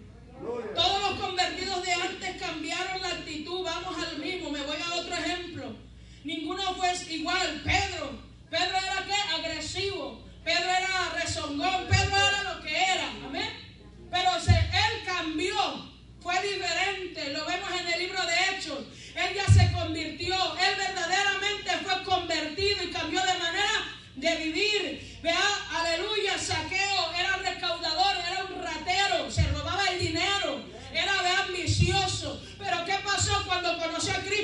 Todos los convertidos de antes cambiaron la actitud, vamos al mismo, me voy a otro ejemplo. Ninguno fue igual. Pedro era ¿qué? Agresivo, Pedro era rezongón, Pedro era lo que era, amén. Pero él cambió, fue diferente, lo vemos en el libro de Hechos. Él ya se convirtió, él verdaderamente fue convertido y cambió de manera de vivir. Vea, aleluya, Saqueo era recaudador, era un ratero, se robaba el dinero, era ambicioso. Pero ¿qué pasó cuando conoció a Cristo?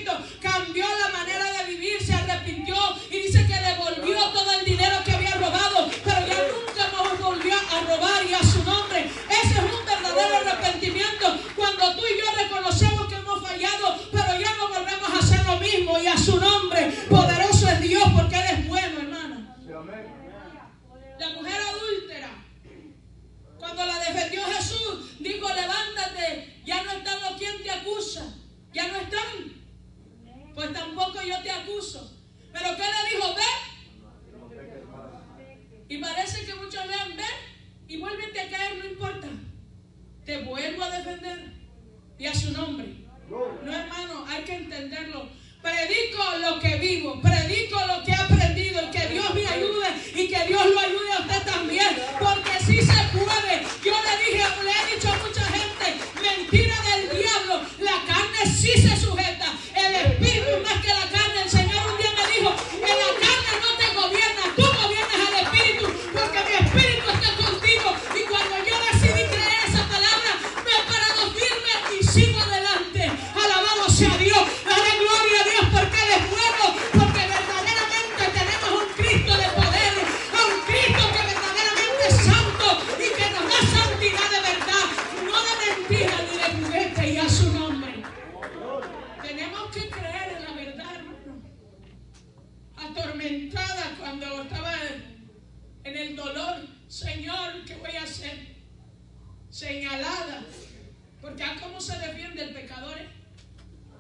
ya no están. Pues tampoco yo te acuso. Pero ¿qué le dijo? Ve. Y parece que muchos lean, ve y vuélvete a caer, no importa. Te vuelvo a defender. Y a su nombre. No, hermano, hay que entenderlo. Predico lo que vivo, predico lo que he aprendido, y que Dios me ayude y que Dios lo ayude a usted también, porque sí se puede. Yo le he dicho a mucha gente, mentira del diablo, la carne sí se sujeta, el espíritu más que la carne. El Señor un día me dijo, en la carne no te gobierna, tú gobiernas al espíritu, porque mi espíritu está contigo. Y cuando yo decidí creer esa palabra, me he parado firme y sigo adelante. Alabado sea Dios. Dale gloria a Dios porque Él es bueno, porque verdaderamente tenemos un Cristo de poder, un Cristo que verdaderamente es santo y que nos da santidad de verdad, no de mentira ni de juguete, y a su nombre. Tenemos que creer en la verdad, hermano. Atormentada cuando estaba en el dolor, Señor, ¿qué voy a hacer? Señalada, porque a cómo se defiende el pecador,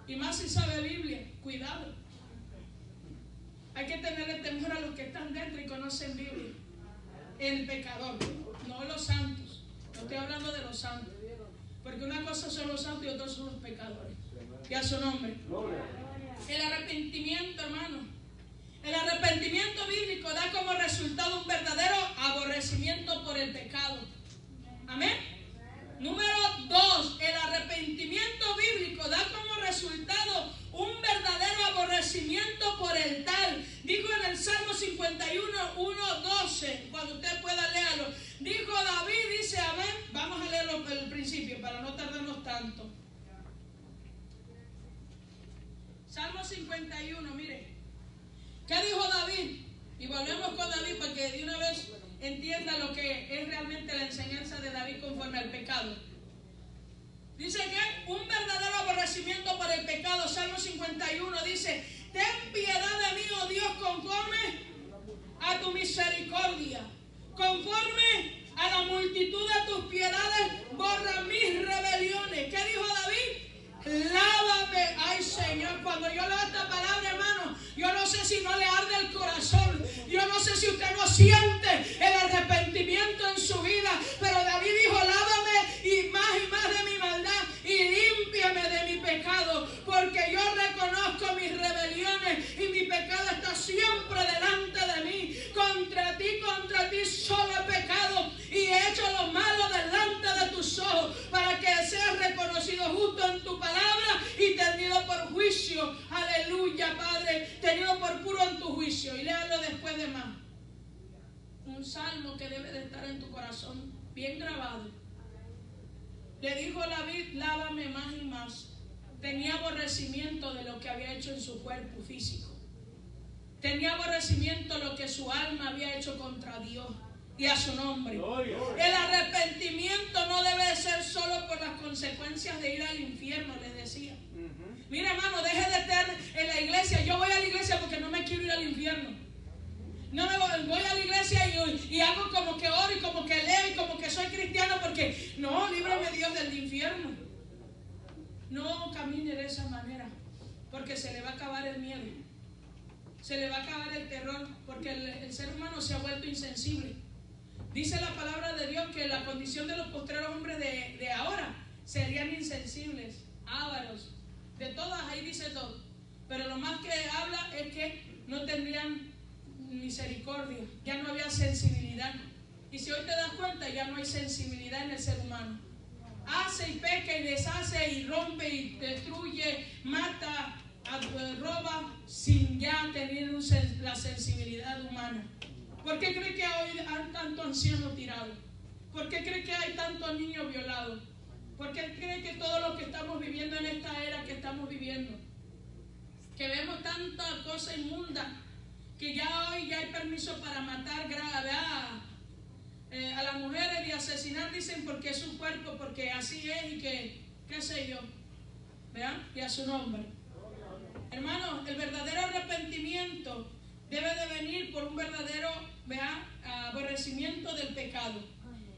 y más si sabe Biblia, cuidado. Hay que tenerle temor a los que están dentro y conocen Biblia. El pecador, no los santos. No estoy hablando de los santos, porque una cosa son los santos y otra son los pecadores. Y a su nombre. El arrepentimiento, hermano. El arrepentimiento bíblico da como resultado un verdadero aborrecimiento por el pecado. Amén. Número 2, el arrepentimiento bíblico da como resultado un verdadero aborrecimiento por el tal. Dijo en el Salmo 51:1-12, cuando usted pueda leerlo. Dijo David, dice, amén. Vamos a leerlo por el principio para no tardarnos tanto. Salmo 51, mire. ¿Qué dijo David? Y volvemos con David para que de una vez entienda lo que es realmente la enseñanza de David conforme al pecado. Dice que un verdadero aborrecimiento por el pecado. Salmo 51 dice, ten piedad de mí, oh Dios, conforme a tu misericordia, conforme a la multitud de tus piedades, borra mis rebeliones. ¿Qué dijo David? Lávame, ay Señor. Cuando yo leo esta palabra, hermano, yo no sé si no le arde el corazón, yo no sé si usted no siente el arrepentimiento en su vida, pero David dijo, lávame y más de mi maldad y límpiame de mi pecado, porque yo reconozco mis rebeliones y mi pecado está siempre delante de mí. Contra ti solo he pecado y he hecho lo malo delante de tus ojos, para que seas reconocido justo en tu palabra y tenido por juicio. Aleluya, Padre, tenido por puro en tu juicio. Y léalo después de más. Un salmo que debe de estar en tu corazón bien grabado. Le dijo David, lávame más y más. Tenía aborrecimiento de lo que había hecho en su cuerpo físico. Tenía aborrecimiento de lo que su alma había hecho contra Dios y a su nombre. El arrepentimiento no debe ser solo por las consecuencias de ir al infierno, les decía. Mira, hermano, deje de estar en la iglesia. Yo voy a la iglesia porque no me quiero ir al infierno. No me voy a la iglesia y hago como que oro y como que leo y como que soy cristiano porque no, líbrame Dios del infierno. No camine de esa manera, porque se le va a acabar el miedo, se le va a acabar el terror, porque el ser humano se ha vuelto insensible. Dice la palabra de Dios que la condición de los postreros hombres de ahora serían insensibles, ávaros, de todas, ahí dice todo. Pero lo más que habla es que no tendrían misericordia, ya no había sensibilidad. Y si hoy te das cuenta, ya no hay sensibilidad en el ser humano. Hace y peca y deshace y rompe y destruye, mata, roba, sin ya tener la sensibilidad humana. ¿Por qué cree que hoy hay tanto anciano tirado? ¿Por qué cree que hay tantos niños violados? ¿Por qué cree que todo lo que estamos viviendo en esta era que estamos viviendo? Que vemos tanta cosa inmunda, que ya hoy ya hay permiso para matar grave a las mujeres y asesinar, dicen, porque es su cuerpo, porque así es y que, qué sé yo, ¿vean? Y a su nombre. Hermanos, el verdadero arrepentimiento debe de venir por un verdadero, aborrecimiento del pecado.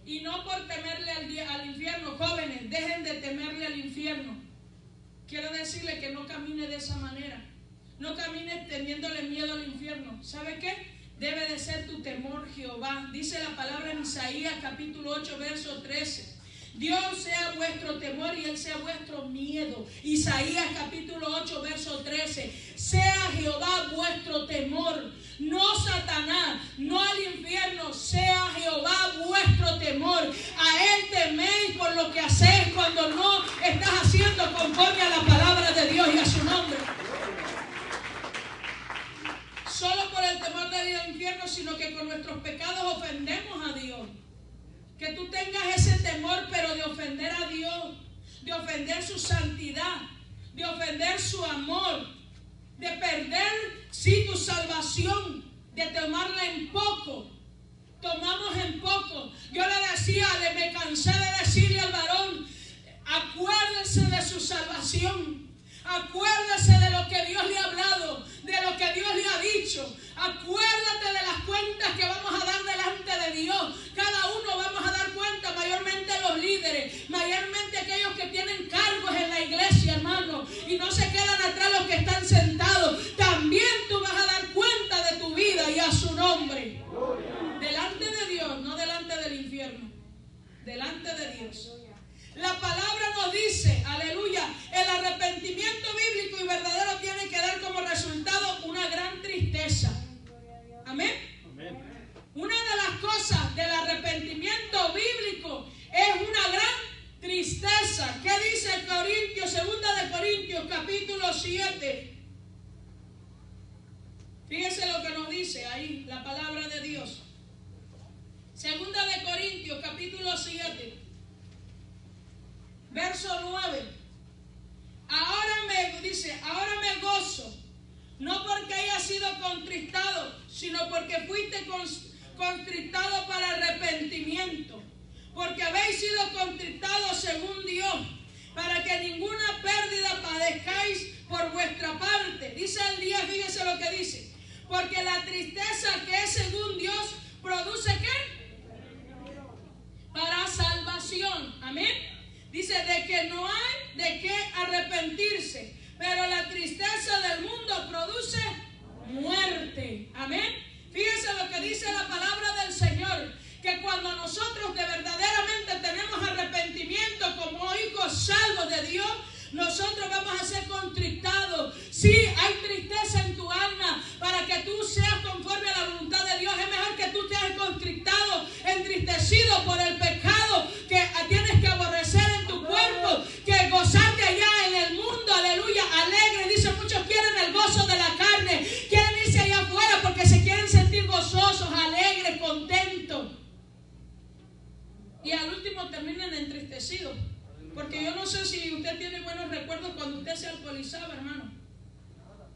Y no por temerle al infierno. Jóvenes, dejen de temerle al infierno. quiero decirle que no camine de esa manera. No camines teniéndole miedo al infierno. ¿Sabe qué? Debe de ser tu temor Jehová. Dice la palabra en Isaías capítulo 8 verso 13. Dios sea vuestro temor y Él sea vuestro miedo. Isaías capítulo 8 verso 13. Sea Jehová vuestro temor, no Satanás, no al infierno. Sea Jehová vuestro temor. A Él teméis por lo que hacéis cuando no estás haciendo conforme a la palabra de Dios y a su nombre. Solo por el temor del infierno, sino que con nuestros pecados ofendemos a Dios. Que tú tengas ese temor, pero de ofender a Dios, de ofender su santidad, de ofender su amor, de perder, sí, tu salvación, de tomarla en poco. Tomamos en poco. Yo le decía, me cansé de decirle al varón, acuérdese de su salvación. Acuérdese de lo que Dios le ha hablado, de lo que Dios le ha dicho. Acuérdate de las cuentas que vamos a dar delante de Dios. Cada uno vamos a dar cuenta, mayormente los líderes, mayormente aquellos que tienen cargos en la iglesia, hermano, y no se quedan atrás los que están sentados. También tú vas a dar cuenta de tu vida y a su nombre. Delante de Dios, no delante del infierno. Delante de Dios. La palabra nos dice, aleluya, el arrepentimiento bíblico y verdadero tiene que dar como resultado una gran tristeza. Amén. Una de las cosas del arrepentimiento bíblico es una gran tristeza. ¿Qué dice Corintios, 2 de Corintios, capítulo 7? Fíjese lo que nos dice ahí la palabra de Dios. 2 de Corintios, capítulo 7. Verso 9. Ahora me gozo, no porque haya sido contristado, sino porque fuiste contristado para arrepentimiento. Porque habéis sido contristados según Dios, para que ninguna pérdida padezcáis por vuestra parte. Dice el 10, fíjese lo que dice. Porque la tristeza que es según Dios produce ¿qué? Para salvación. Amén. Dice de que no hay de qué arrepentirse, pero la tristeza del mundo produce muerte. Amén. Fíjense lo que dice la palabra del Señor, que cuando nosotros de verdaderamente tenemos arrepentimiento como hijos salvos de Dios, nosotros vamos a ser contristados. Sí, hay tristeza en tu alma para que tú seas conforme a la voluntad de Dios. Es mejor que tú seas contristado, entristecido por el pecado que tienes que aborrecer en tu cuerpo, que gozarte allá en el mundo, aleluya, alegre. Dice, muchos quieren el gozo de la carne, quieren irse allá afuera porque se quieren sentir gozosos, alegres, contentos. Y al último terminan entristecidos. Porque yo no sé si usted tiene buenos recuerdos cuando usted se alcoholizaba, hermano.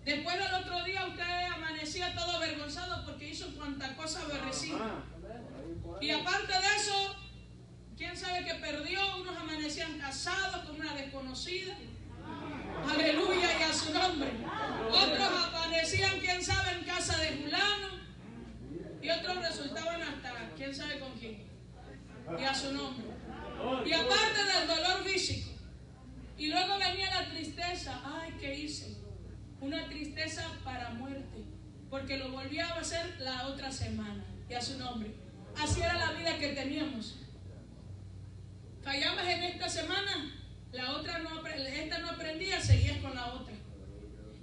Después del otro día usted amanecía todo avergonzado porque hizo cuanta cosa aborrecida. Y aparte de eso, quién sabe que perdió. Unos amanecían casados con una desconocida. Aleluya y a su nombre. Otros amanecían, quién sabe, en casa de fulano. Y otros resultaban hasta quién sabe con quién. Y a su nombre. Y aparte del dolor físico. Y luego venía la tristeza. Ay, ¿qué hice? Una tristeza para muerte. Porque lo volvía a hacer la otra semana. Y a su nombre. Así era la vida que teníamos. Fallabas en esta semana, esta no aprendía, seguías con la otra.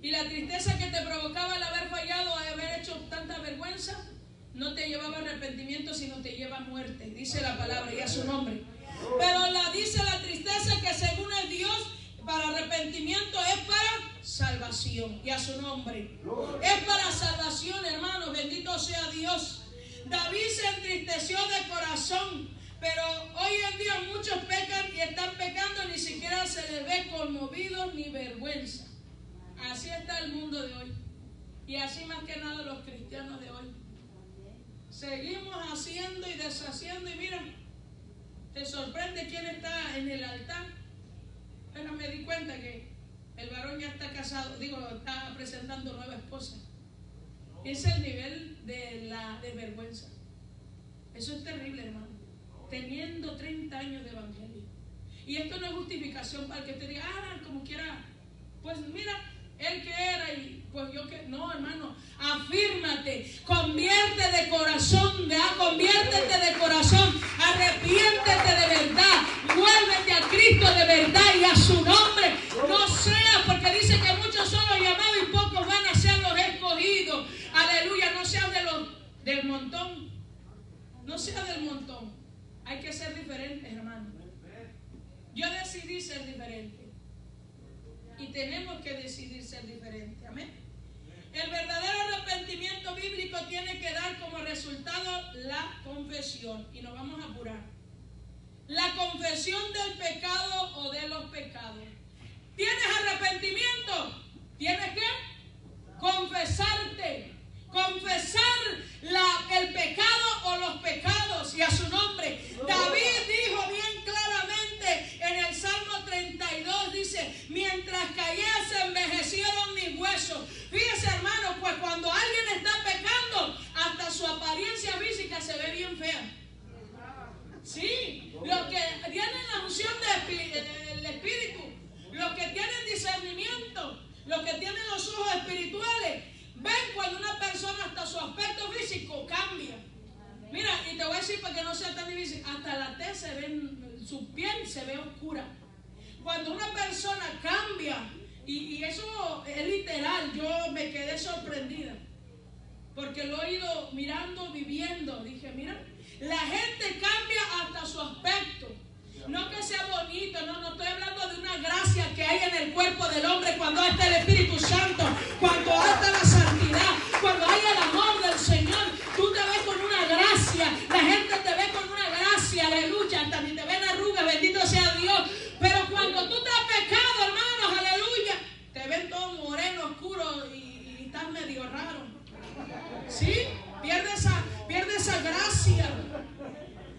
Y la tristeza que te provocaba el haber fallado, haber hecho tanta vergüenza, no te llevaba arrepentimiento, sino te lleva a muerte. Dice la palabra y a su nombre. Pero dice la tristeza que según el Dios, para arrepentimiento es para salvación. Y a su nombre. Es para salvación, hermanos. Bendito sea Dios. David se entristeció de corazón. Pero hoy en día muchos pecan y están pecando, ni siquiera se les ve conmovidos ni vergüenza. Así está el mundo de hoy. Y así más que nada los cristianos de hoy. Seguimos haciendo y deshaciendo y mira, te sorprende quién está en el altar. Bueno, me di cuenta que el varón ya está casado, está presentando nueva esposa. Es el nivel de vergüenza. Eso es terrible, hermano. Teniendo 30 años de evangelio. Y esto no es justificación para que te diga, como quiera, Pues mira, él que era y pues yo que... No, hermano, afírmate, conviértete de corazón, conviértete de corazón, arrepiéntete de verdad, vuélvete a Cristo de verdad y a su nombre. No sea, porque dice que muchos son los llamados y pocos van a ser los escogidos. Aleluya, no seas del montón. No seas del montón. Hay que ser diferentes, hermano. Yo decidí ser diferente. Y tenemos que decidir ser diferentes. Amén. El verdadero arrepentimiento bíblico tiene que dar como resultado la confesión. Y nos vamos a apurar. La confesión del pecado o de los pecados. ¿Tienes arrepentimiento? Tienes que confesarte. Confesar el pecado o los pecados y a su nombre. David dijo bien claramente en el Salmo 32, dice, mientras caía se envejecieron mis huesos. Fíjese, hermano, pues cuando alguien está pecando, hasta su apariencia física se ve bien fea. Sí, los que tienen la unción del Espíritu, los que tienen discernimiento, los que tienen los ojos espirituales, ven cuando una persona hasta su aspecto físico cambia. Mira, y te voy a decir para que no sea tan difícil, hasta la tez se ve, su piel se ve oscura. Cuando una persona cambia, y eso es literal, yo me quedé sorprendida, porque lo he ido mirando, viviendo. Dije, mira, la gente cambia hasta su aspecto. No que sea bonito, no estoy hablando de una gracia que hay en el cuerpo del hombre cuando está el Espíritu Santo, cuando está la santidad, cuando hay el amor del Señor. Tú te ves con una gracia, la gente te ve con una gracia, aleluya, hasta ni te ven arrugas, bendito sea Dios. Pero cuando tú te has pecado, hermanos, aleluya, te ven todo moreno, oscuro y estás medio raro. ¿Sí? Pierde esa gracia.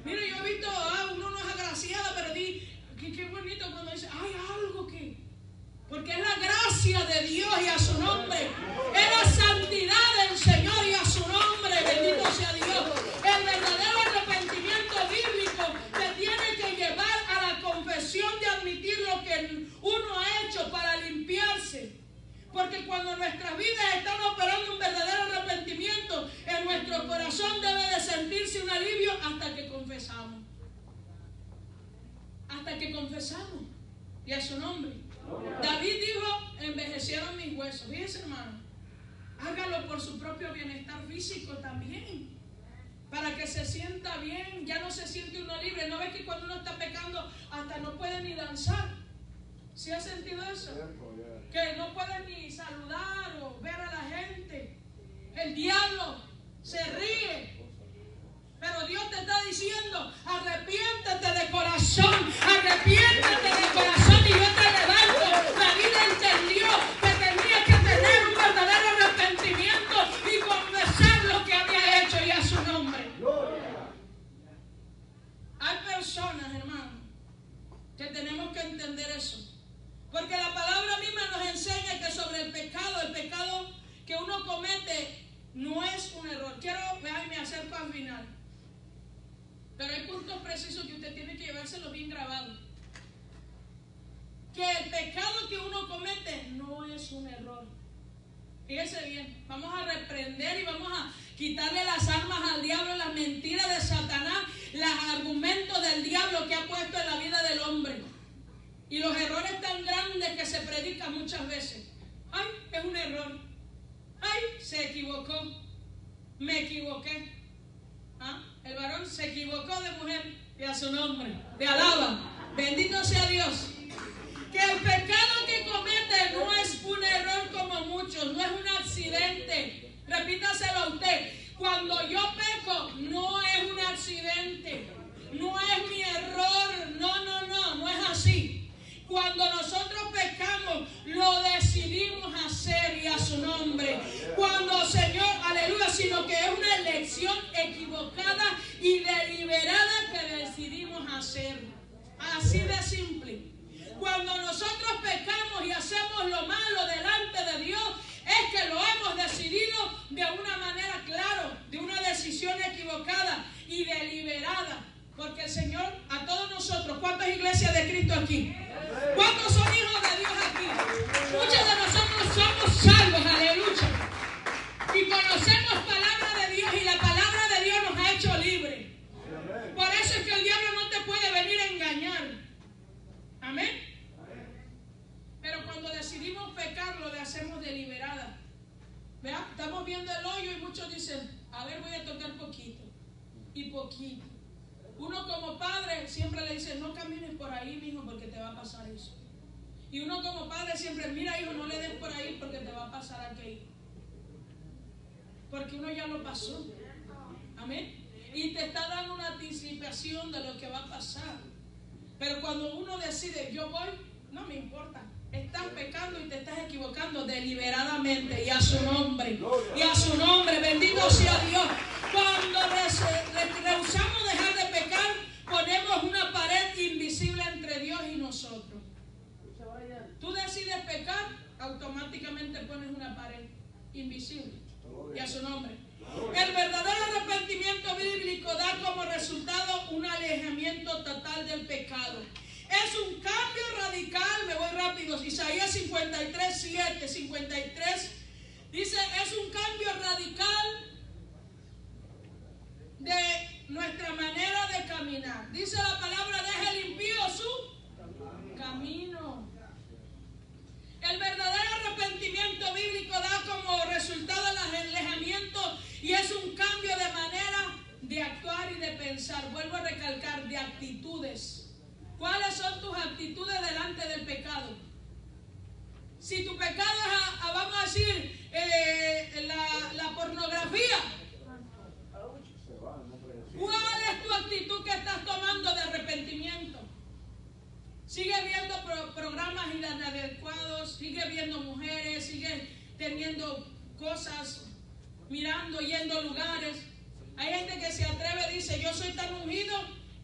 Mira, yo he visto, uno no es agraciado, pero qué bonito cuando dice, hay algo que... Porque es la gracia de Dios y a su nombre. Es la santidad del Señor y a su nombre. Bendito sea Dios. El verdadero arrepentimiento bíblico te tiene que llevar a la confesión de admitir lo que uno ha hecho para limpiarse. Porque cuando nuestras vidas están operando un verdadero arrepentimiento, en nuestro corazón debe de sentirse un alivio hasta que confesamos. Hasta que confesamos. Y a su nombre. David dijo, envejecieron mis huesos. Fíjense, hermano, hágalo por su propio bienestar físico también. Para que se sienta bien, ya no se siente uno libre. ¿No ves que cuando uno está pecando hasta no puede ni danzar? ¿Sí has sentido eso? Que no puede ni saludar o ver a la gente. El diablo se ríe. Pero Dios te está diciendo, arrepiéntete de corazón, arrepiéntete de corazón y yo te levanto. David entendió que tenía que tener un verdadero arrepentimiento y confesar lo que había hecho y a su nombre. Hay personas, hermano, que tenemos que entender eso. Porque la palabra misma nos enseña que sobre el pecado que uno comete no es un error. Me acerco al final. Pero hay puntos precisos que usted tiene que llevárselo bien grabado. Que el pecado que uno comete no es un error. Fíjese bien, vamos a reprender y vamos a quitarle las armas al diablo, las mentiras de Satanás, los argumentos del diablo que ha puesto en la vida del hombre. Y los errores tan grandes que se predican muchas veces. Ay, es un error. Ay, se equivocó. Me equivoqué. El varón se equivocó de mujer y a su nombre. Te alaba. Bendito sea Dios. Que el pecado que comete no es un error como muchos. No es un accidente. Repítaselo a usted. Cuando yo peco, no es un accidente. No es mi error. No es así. Cuando nosotros pecamos, lo decidimos hacer y a su nombre. Cuando, Señor, aleluya, sino que es una elección equivocada y deliberada que decidimos hacer. Así de simple. Cuando nosotros pecamos y hacemos lo malo delante de Dios, es que lo hemos decidido de una manera clara, de una decisión equivocada y deliberada. Porque el Señor, a todos nosotros, ¿cuántas iglesias de Cristo aquí? ¿Cuántos son hijos de Dios aquí? Muchas estamos viendo el hoyo y muchos dicen, a ver, voy a tocar poquito y poquito. Uno como padre siempre le dice, no camines por ahí, mijo, porque te va a pasar eso. Y uno como padre siempre, mira, hijo, no le des por ahí porque te va a pasar aquello. Porque uno ya lo pasó. Amén. Y te está dando una anticipación de lo que va a pasar. Pero cuando uno decide, yo voy, no me importa. Estás pecando y te estás equivocando deliberadamente. Y a su nombre. Y a su nombre. Bendito sea Dios. Cuando rehusamos dejar de pecar, ponemos una pared invisible entre Dios y nosotros. Tú decides pecar, automáticamente pones una pared invisible. Y a su nombre. El verdadero arrepentimiento bíblico da como resultado un alejamiento total del pecado. Es un cambio radical, me voy rápido, Isaías 53, 7, 53, dice, es un cambio radical de nuestra manera de caminar. Dice la palabra, deja el impío su camino. El verdadero arrepentimiento bíblico da como resultado el alejamiento y es un cambio de manera de actuar y de pensar. Vuelvo a recalcar, de actitudes. ¿Cuáles son tus actitudes delante del pecado? Si tu pecado es, vamos a decir, la pornografía, ¿cuál es tu actitud que estás tomando de arrepentimiento? Sigue viendo programas inadecuados, sigue viendo mujeres, sigue teniendo cosas, mirando, yendo a lugares. Hay gente que se atreve, dice, yo soy tan ungido,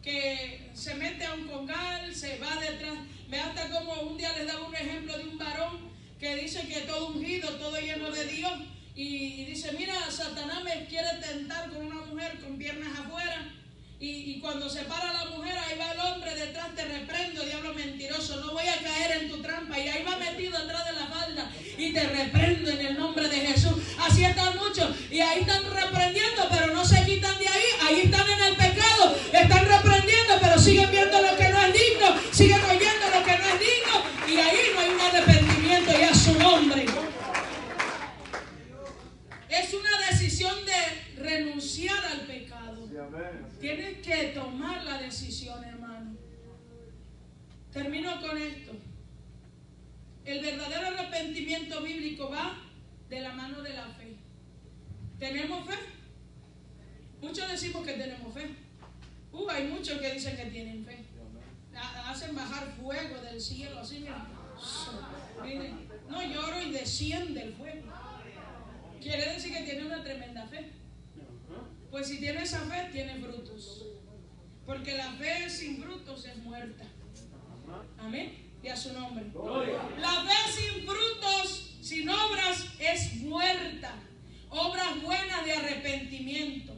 que se mete a un congal, se va detrás. Me hasta como un día les daba un ejemplo de un varón que dice que todo ungido, todo lleno de Dios, y dice, mira, Satanás me quiere tentar con una mujer con piernas afuera. Y cuando se para la mujer, ahí va el hombre detrás, te reprendo, diablo mentiroso, no voy a caer en tu trampa. Y ahí va metido atrás de la falda y te reprendo en el nombre de Jesús. Así están muchos y ahí están reprendiendo, pero no se quitan de ahí. Ahí están en el pecado, están reprendiendo, pero siguen viendo lo que no es digno, siguen oyendo lo que no es digno y ahí no hay un arrepentimiento y a su nombre. Es una decisión de renunciar al pecado. Tienes que tomar la decisión, hermano. Termino con esto. El verdadero arrepentimiento bíblico va de la mano de la fe. ¿Tenemos fe? Muchos decimos que tenemos fe. Hay muchos que dicen que tienen fe. Hacen bajar fuego del cielo, así miren. No lloro y desciende el fuego. Quiere decir que tiene una tremenda fe. Pues si tiene esa fe, tiene frutos. Porque la fe sin frutos es muerta. Amén. Y a su nombre. La fe sin frutos, sin obras, es muerta. Obras buenas de arrepentimiento.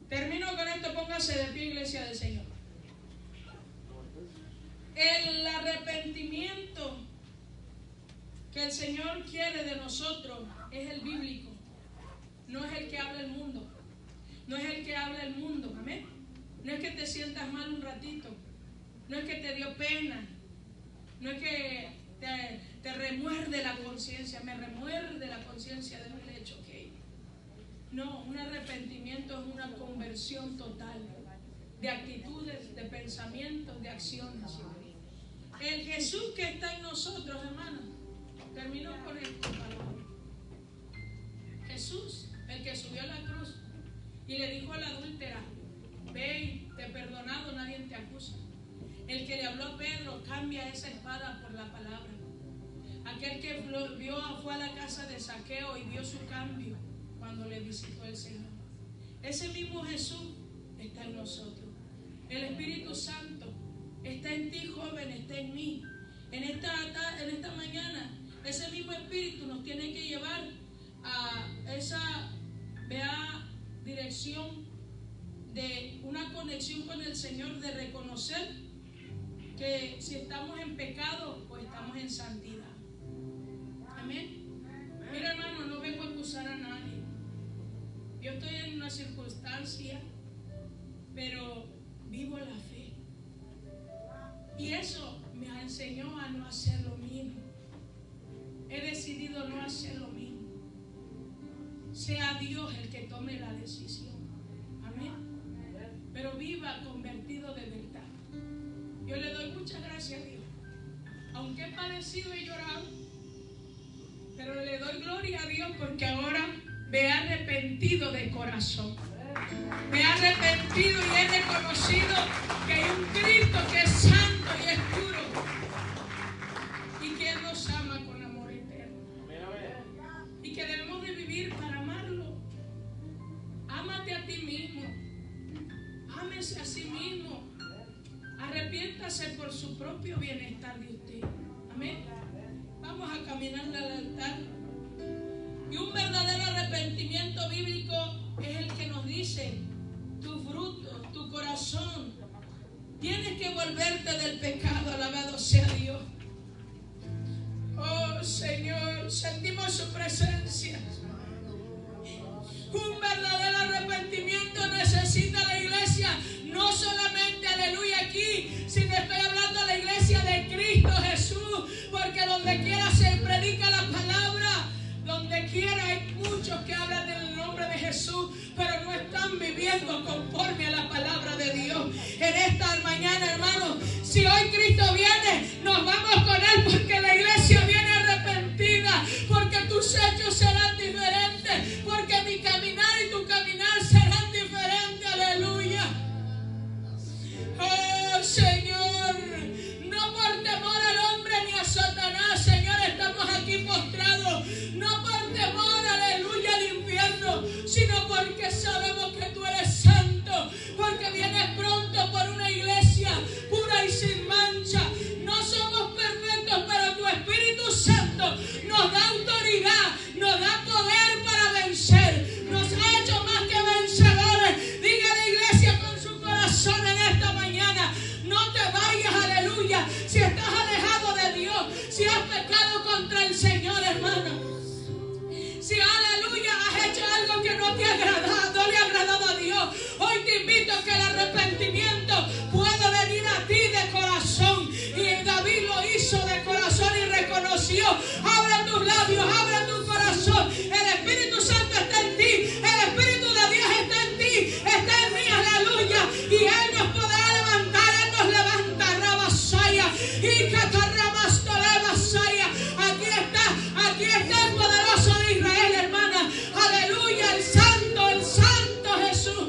Termino con esto, póngase de pie, iglesia del Señor. El arrepentimiento que el Señor quiere de nosotros es el bíblico. No es el que habla el mundo. No es el que habla el mundo, amén. No es que te sientas mal un ratito. No es que te dio pena. No es que te remuerde la conciencia. Me remuerde la conciencia de un hecho que no, un arrepentimiento es una conversión total de actitudes, de pensamientos, de acciones. El Jesús que está en nosotros, hermanos. Termino con esto. Jesús, el que subió a la cruz y le dijo a la adúltera, ve, te he perdonado, nadie te acusa. El que le habló a Pedro, cambia esa espada por la palabra. Aquel que fue a la casa de Zaqueo y vio su cambio cuando le visitó el Señor. Ese mismo Jesús está en nosotros. El Espíritu Santo está en ti, joven, está en mí. En esta mañana, ese mismo Espíritu nos tiene que llevar a esa dirección de una conexión con el Señor, de reconocer que si estamos en pecado o estamos en santidad. Amén. Mira, hermano, no vengo a acusar a nadie. Yo estoy en una circunstancia, pero vivo la fe. Y eso me enseñó a no hacer lo mismo. He decidido no hacer lo mismo. sea Dios el que tome la decisión. Amén. Pero viva convertido de verdad. Yo le doy muchas gracias a Dios. Aunque he padecido y llorado, pero le doy gloria a Dios porque ahora me he arrepentido de corazón. Me he arrepentido y he reconocido que hay un Cristo que es santo y es puro y que Él nos ama con amor eterno. Y que debemos de vivir para amarlo. Ámate a ti mismo. Ámese a sí mismo. Arrepiéntase por su propio bienestar de usted. Amén. Vamos a caminar al altar. Y un verdadero arrepentimiento bíblico es el que nos dice: tu fruto, tu corazón, tienes que volverte del pecado. Alabado sea Dios. Oh Señor, sentimos su presencia. Un verdadero arrepentimiento necesita la iglesia. No solamente, aleluya, aquí, sino estoy hablando de la iglesia de Cristo Jesús. Porque donde quiera se predica la palabra, donde quiera hay muchos que hablan del nombre de Jesús, pero no están viviendo conforme a la palabra de Dios. En esta mañana, hermanos, si hoy Cristo viene, nos vamos con Él, porque la iglesia viene arrepentida, porque tus hechos serán diferentes, porque mi caminar y tu caminar serán diferentes. Aleluya. Oh Señor, no por temor al hombre ni a Satanás, Señor, estamos aquí postrados, no por temor, aleluya, al infierno, sino porque sabemos que tú eres santo, porque vienes pronto por una iglesia pura y sin mancha. No somos perfectos, pero tu Espíritu Santo nos da autoridad, nos da poder para vencer, nos ha hecho más que vencedores. Diga a la iglesia con su corazón en esta mañana: no te vayas, aleluya, si estás alejado de Dios, si has pecado contra el Señor, hermano. Si, aleluya, has hecho algo que no te ha agradado, no le ha agradado a Dios, hoy te invito a que el arrepentimiento pueda venir a ti de corazón. Y David lo hizo de corazón y reconoció. Abre tus labios, abre tu corazón. El Espíritu Santo está en ti, el Espíritu de Dios está en ti, está en mí, aleluya. Y Él nos podrá levantar, Él nos levanta, Rabasaya, y Catarramastorabasaya. Aquí está el poderoso de Israel, hermana. Aleluya, el santo Jesús.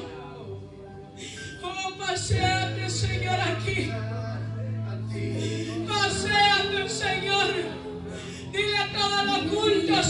Oh, paséate, Señor, aquí. Paséate, Señor. Dile a todos los cultos,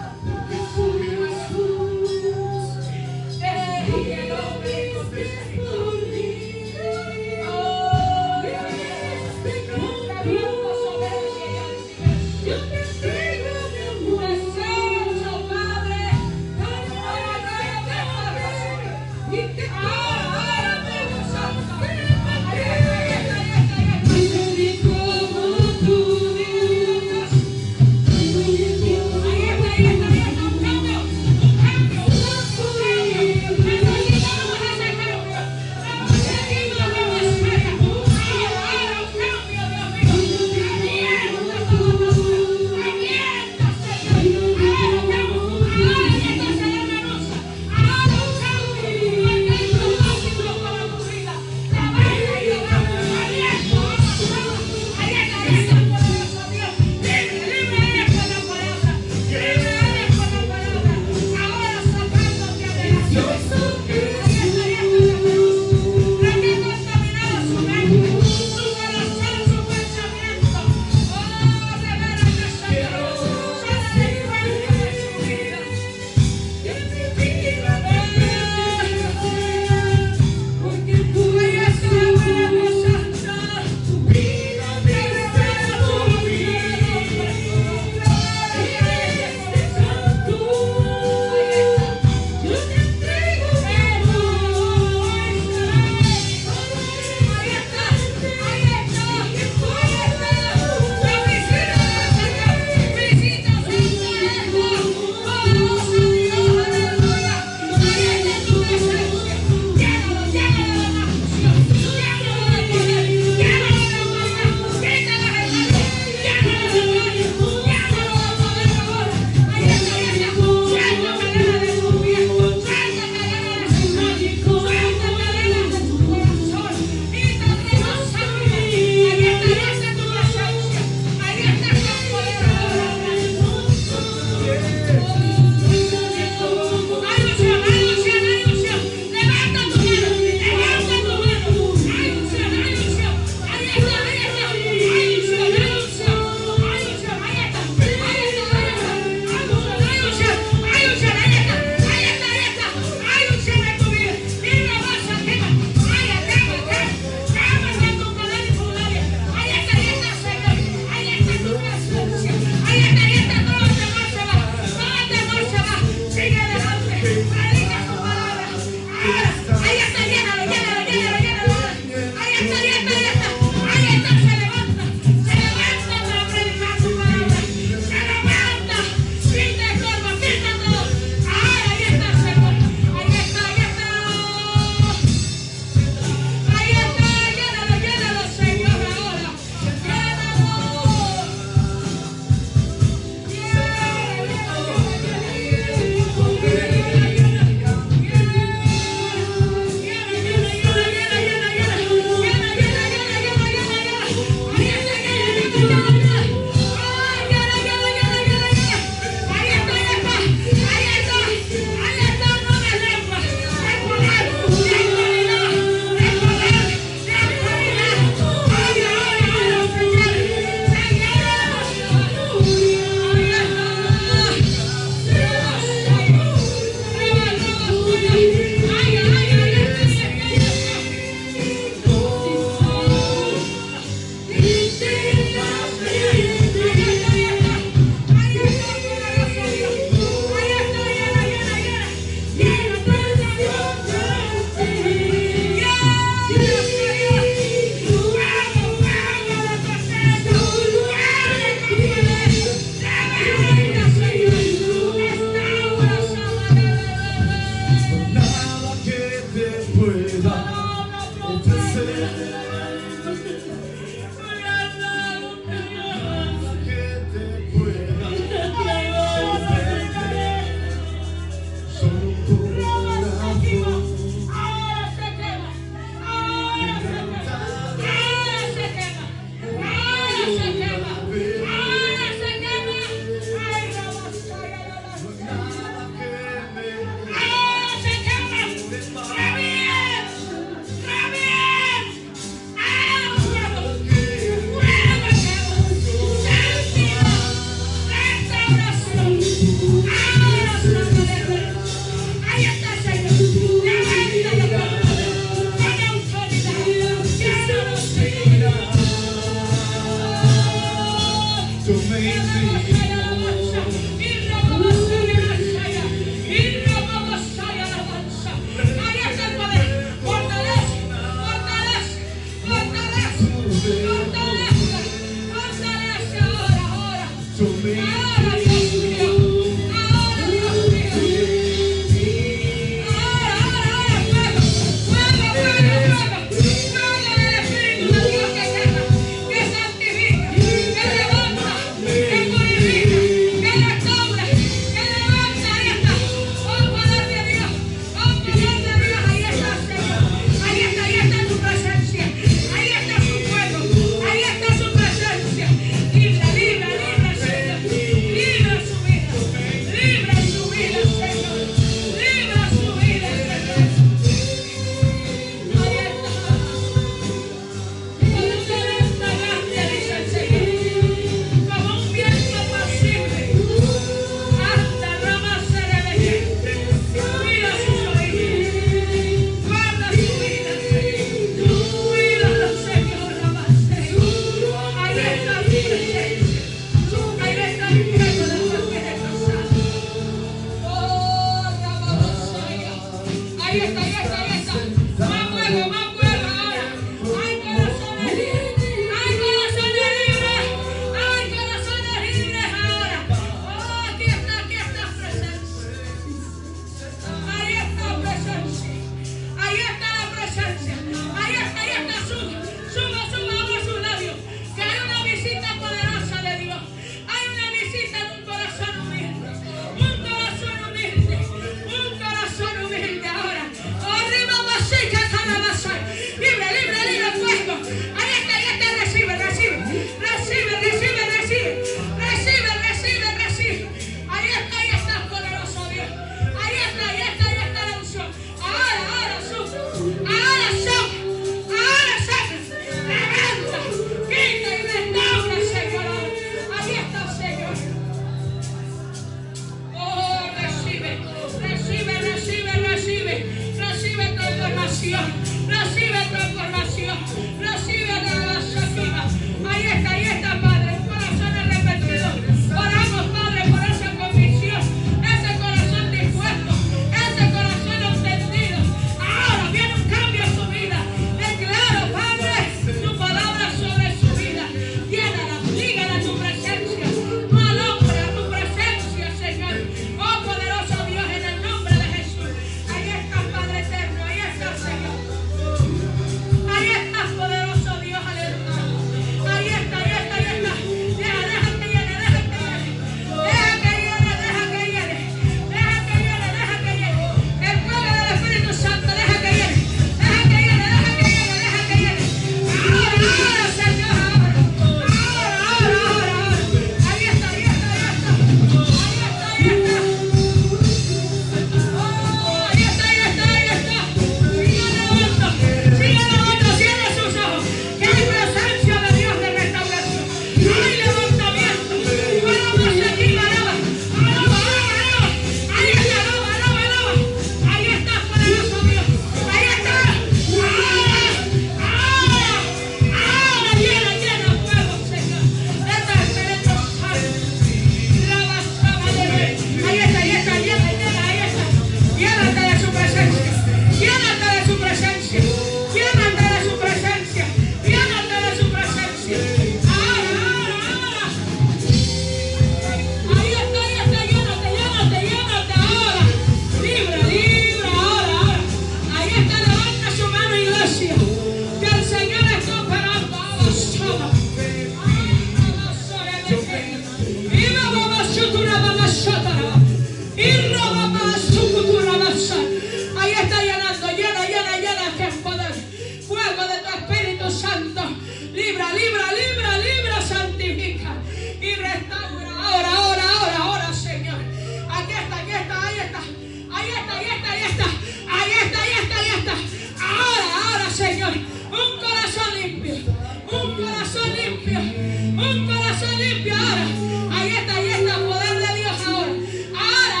un corazón limpio ahora. Ahí está, poder de Dios ahora. Ahora,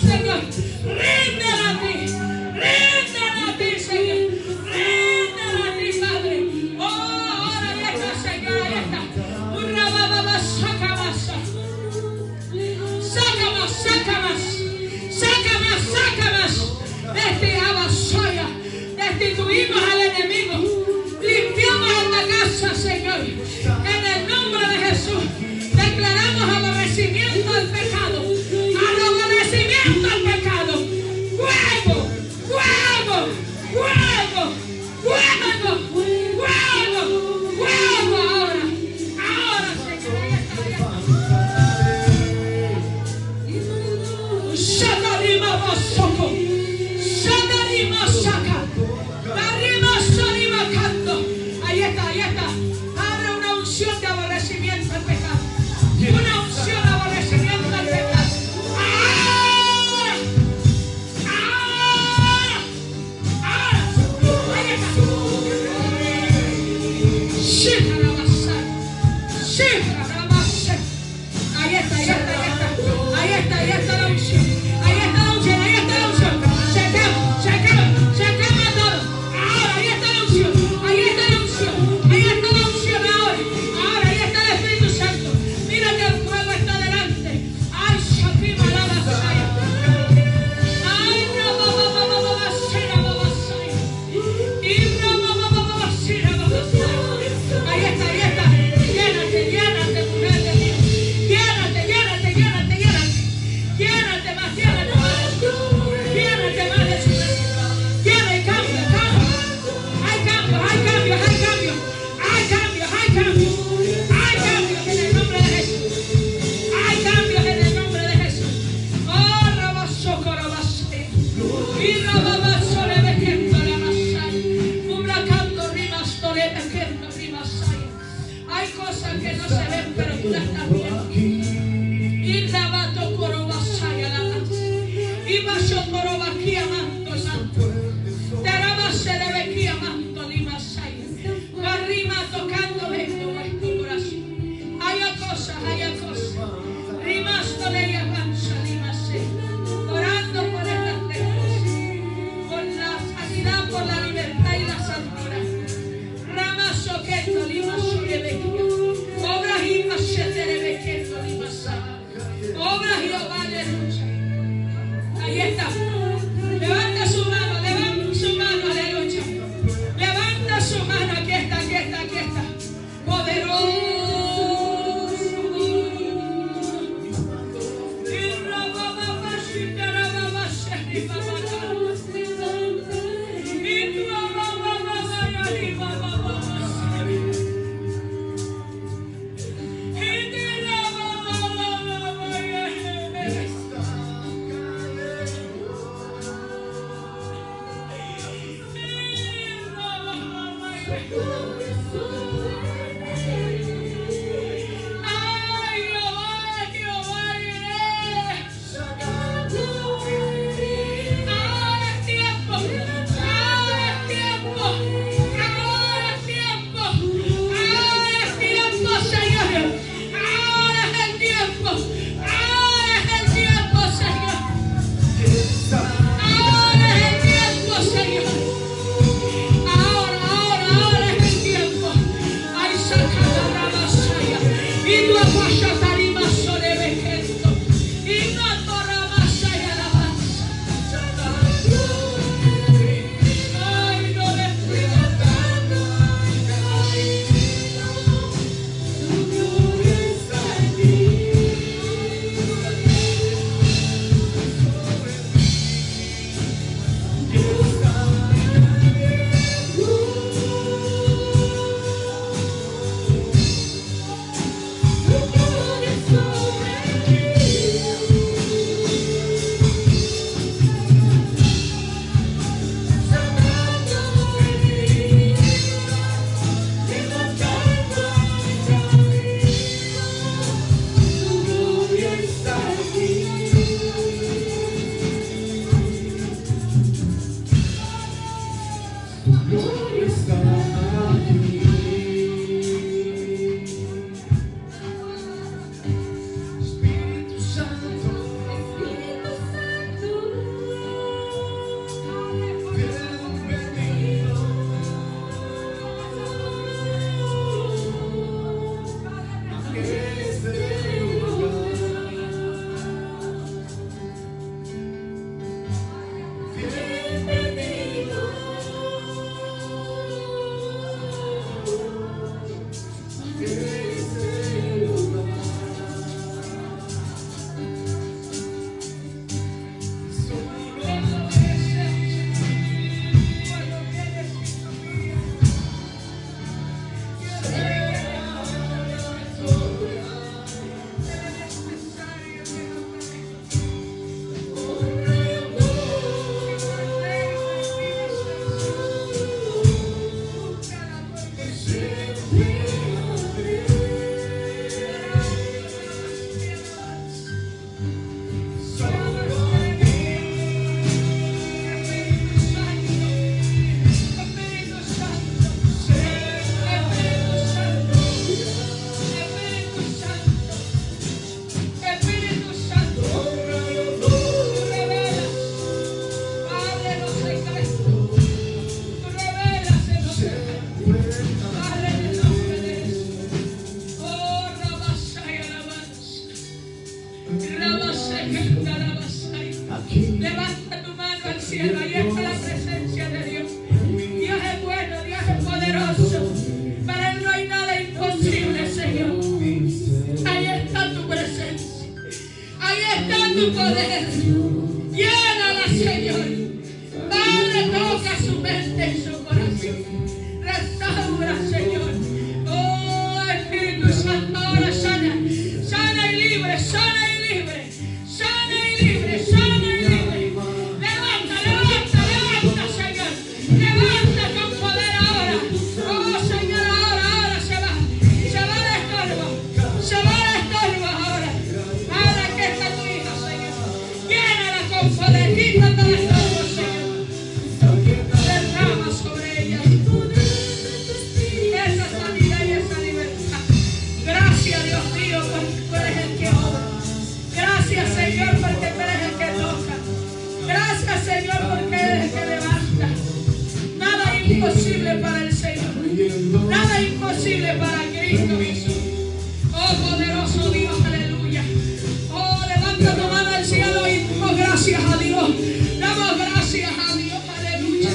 Señor. Ríndela a ti, Señor. Ríndela a ti, Padre. Oh, ahora ahí está, Señor, ahí está. Saca más. Destituimos al enemigo. Limpiamos esta casa, Señor. En el nombre de Jesús. Declaramos aborrecimiento al pecado. Aborrecimiento al pecado. Fuego. Ahora, Señor. Ahí está. Abre una unción de aborrecimiento al pecado. Una unción de aborrecimiento al pecado. Ahora. Ahí está. Ahí está la unción. Ahí está la unción. Se acaba todo. Ahora, ahí está la unción. Ahí está la unción ahora. Ahí está el Espíritu Santo. Mira que el fuego está delante. Ay, Shakima la vasaya. Ay, ahí está. Llénate, mujer de Dios. Llénate más. Llénate más de su presencia. Llena y cambia. Hay cambios en el nombre de Jesús. Oh, Rabashokorabasaya. Y Rababasole Bekendo Ramasaya. Umbracando Rimastole Bekendo Rimasaya. Hay cosas que no se ven, pero tú las estás viendo. Y Rabato Korobasaya la más. Y Bashokorobakia Manto Santo. Terabase de Bekia Manto Limasaya. Arriba tocando nuestro corazón. Haya cosas. Rimasto de avanza, orando por estas tres cosas. Por la sanidad, por la libertad y la santidad. Ramazo que esto, limazo de Bekia. Obras y machete de Bekia, limasaya. Obras y ovales de lucha. Ahí está. Levanta su mano, aleluya. Levanta su mano, aquí está. Poderoso. Ahora cielo, ahí está la presencia de Dios. Dios es bueno, Dios es poderoso. Para Él no hay nada imposible, Señor. Ahí está tu presencia. Ahí está tu poder. Llénala, Señor. Padre, toca su mente y su corazón. Restaura, Señor. Oh, Espíritu Santo, ahora sana. Sana y libre, sana y libre. Sana y libre, sana y libre. Levanta, levanta, levanta, Señor. Levanta con poder ahora. Oh, Señor, ahora se va. Se va el estorbo. Se va el estorbo ahora. Ahora que está tu hija, Señor. Llénala con poder. Quítate el estorbo, Señor. Derrama sobre ella esa sanidad y esa libertad. Gracias, Dios mío, porque tú eres el que obra. Gracias, Señor, porque tú eres el que toca. Gracias, Señor, porque eres el que levanta. Nada es imposible para el Señor. Nada es imposible para Cristo Jesús. Oh, poderoso Dios, aleluya. Oh, levanta tu mano al cielo y damos gracias a Dios. Damos gracias a Dios, aleluya.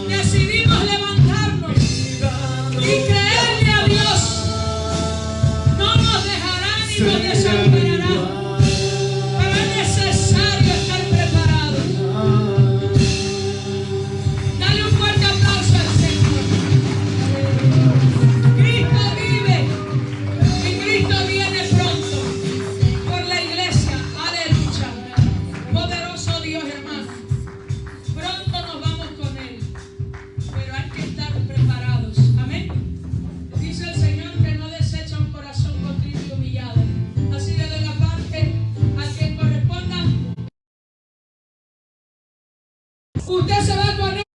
Decidimos levantarnos y creerle a Dios. No nos dejará ni nos desamparará. Pero es necesario estar preparados. Dale un fuerte aplauso al Señor. Cristo vive y Cristo viene pronto por la iglesia. Aleluya. Poderoso Dios, hermano. Pronto nos vamos con Él, pero hay que estar preparados. Amén. Dice el Señor que no desecha un corazón contrito y humillado. Así que de la parte a quien corresponda, usted se va con Él.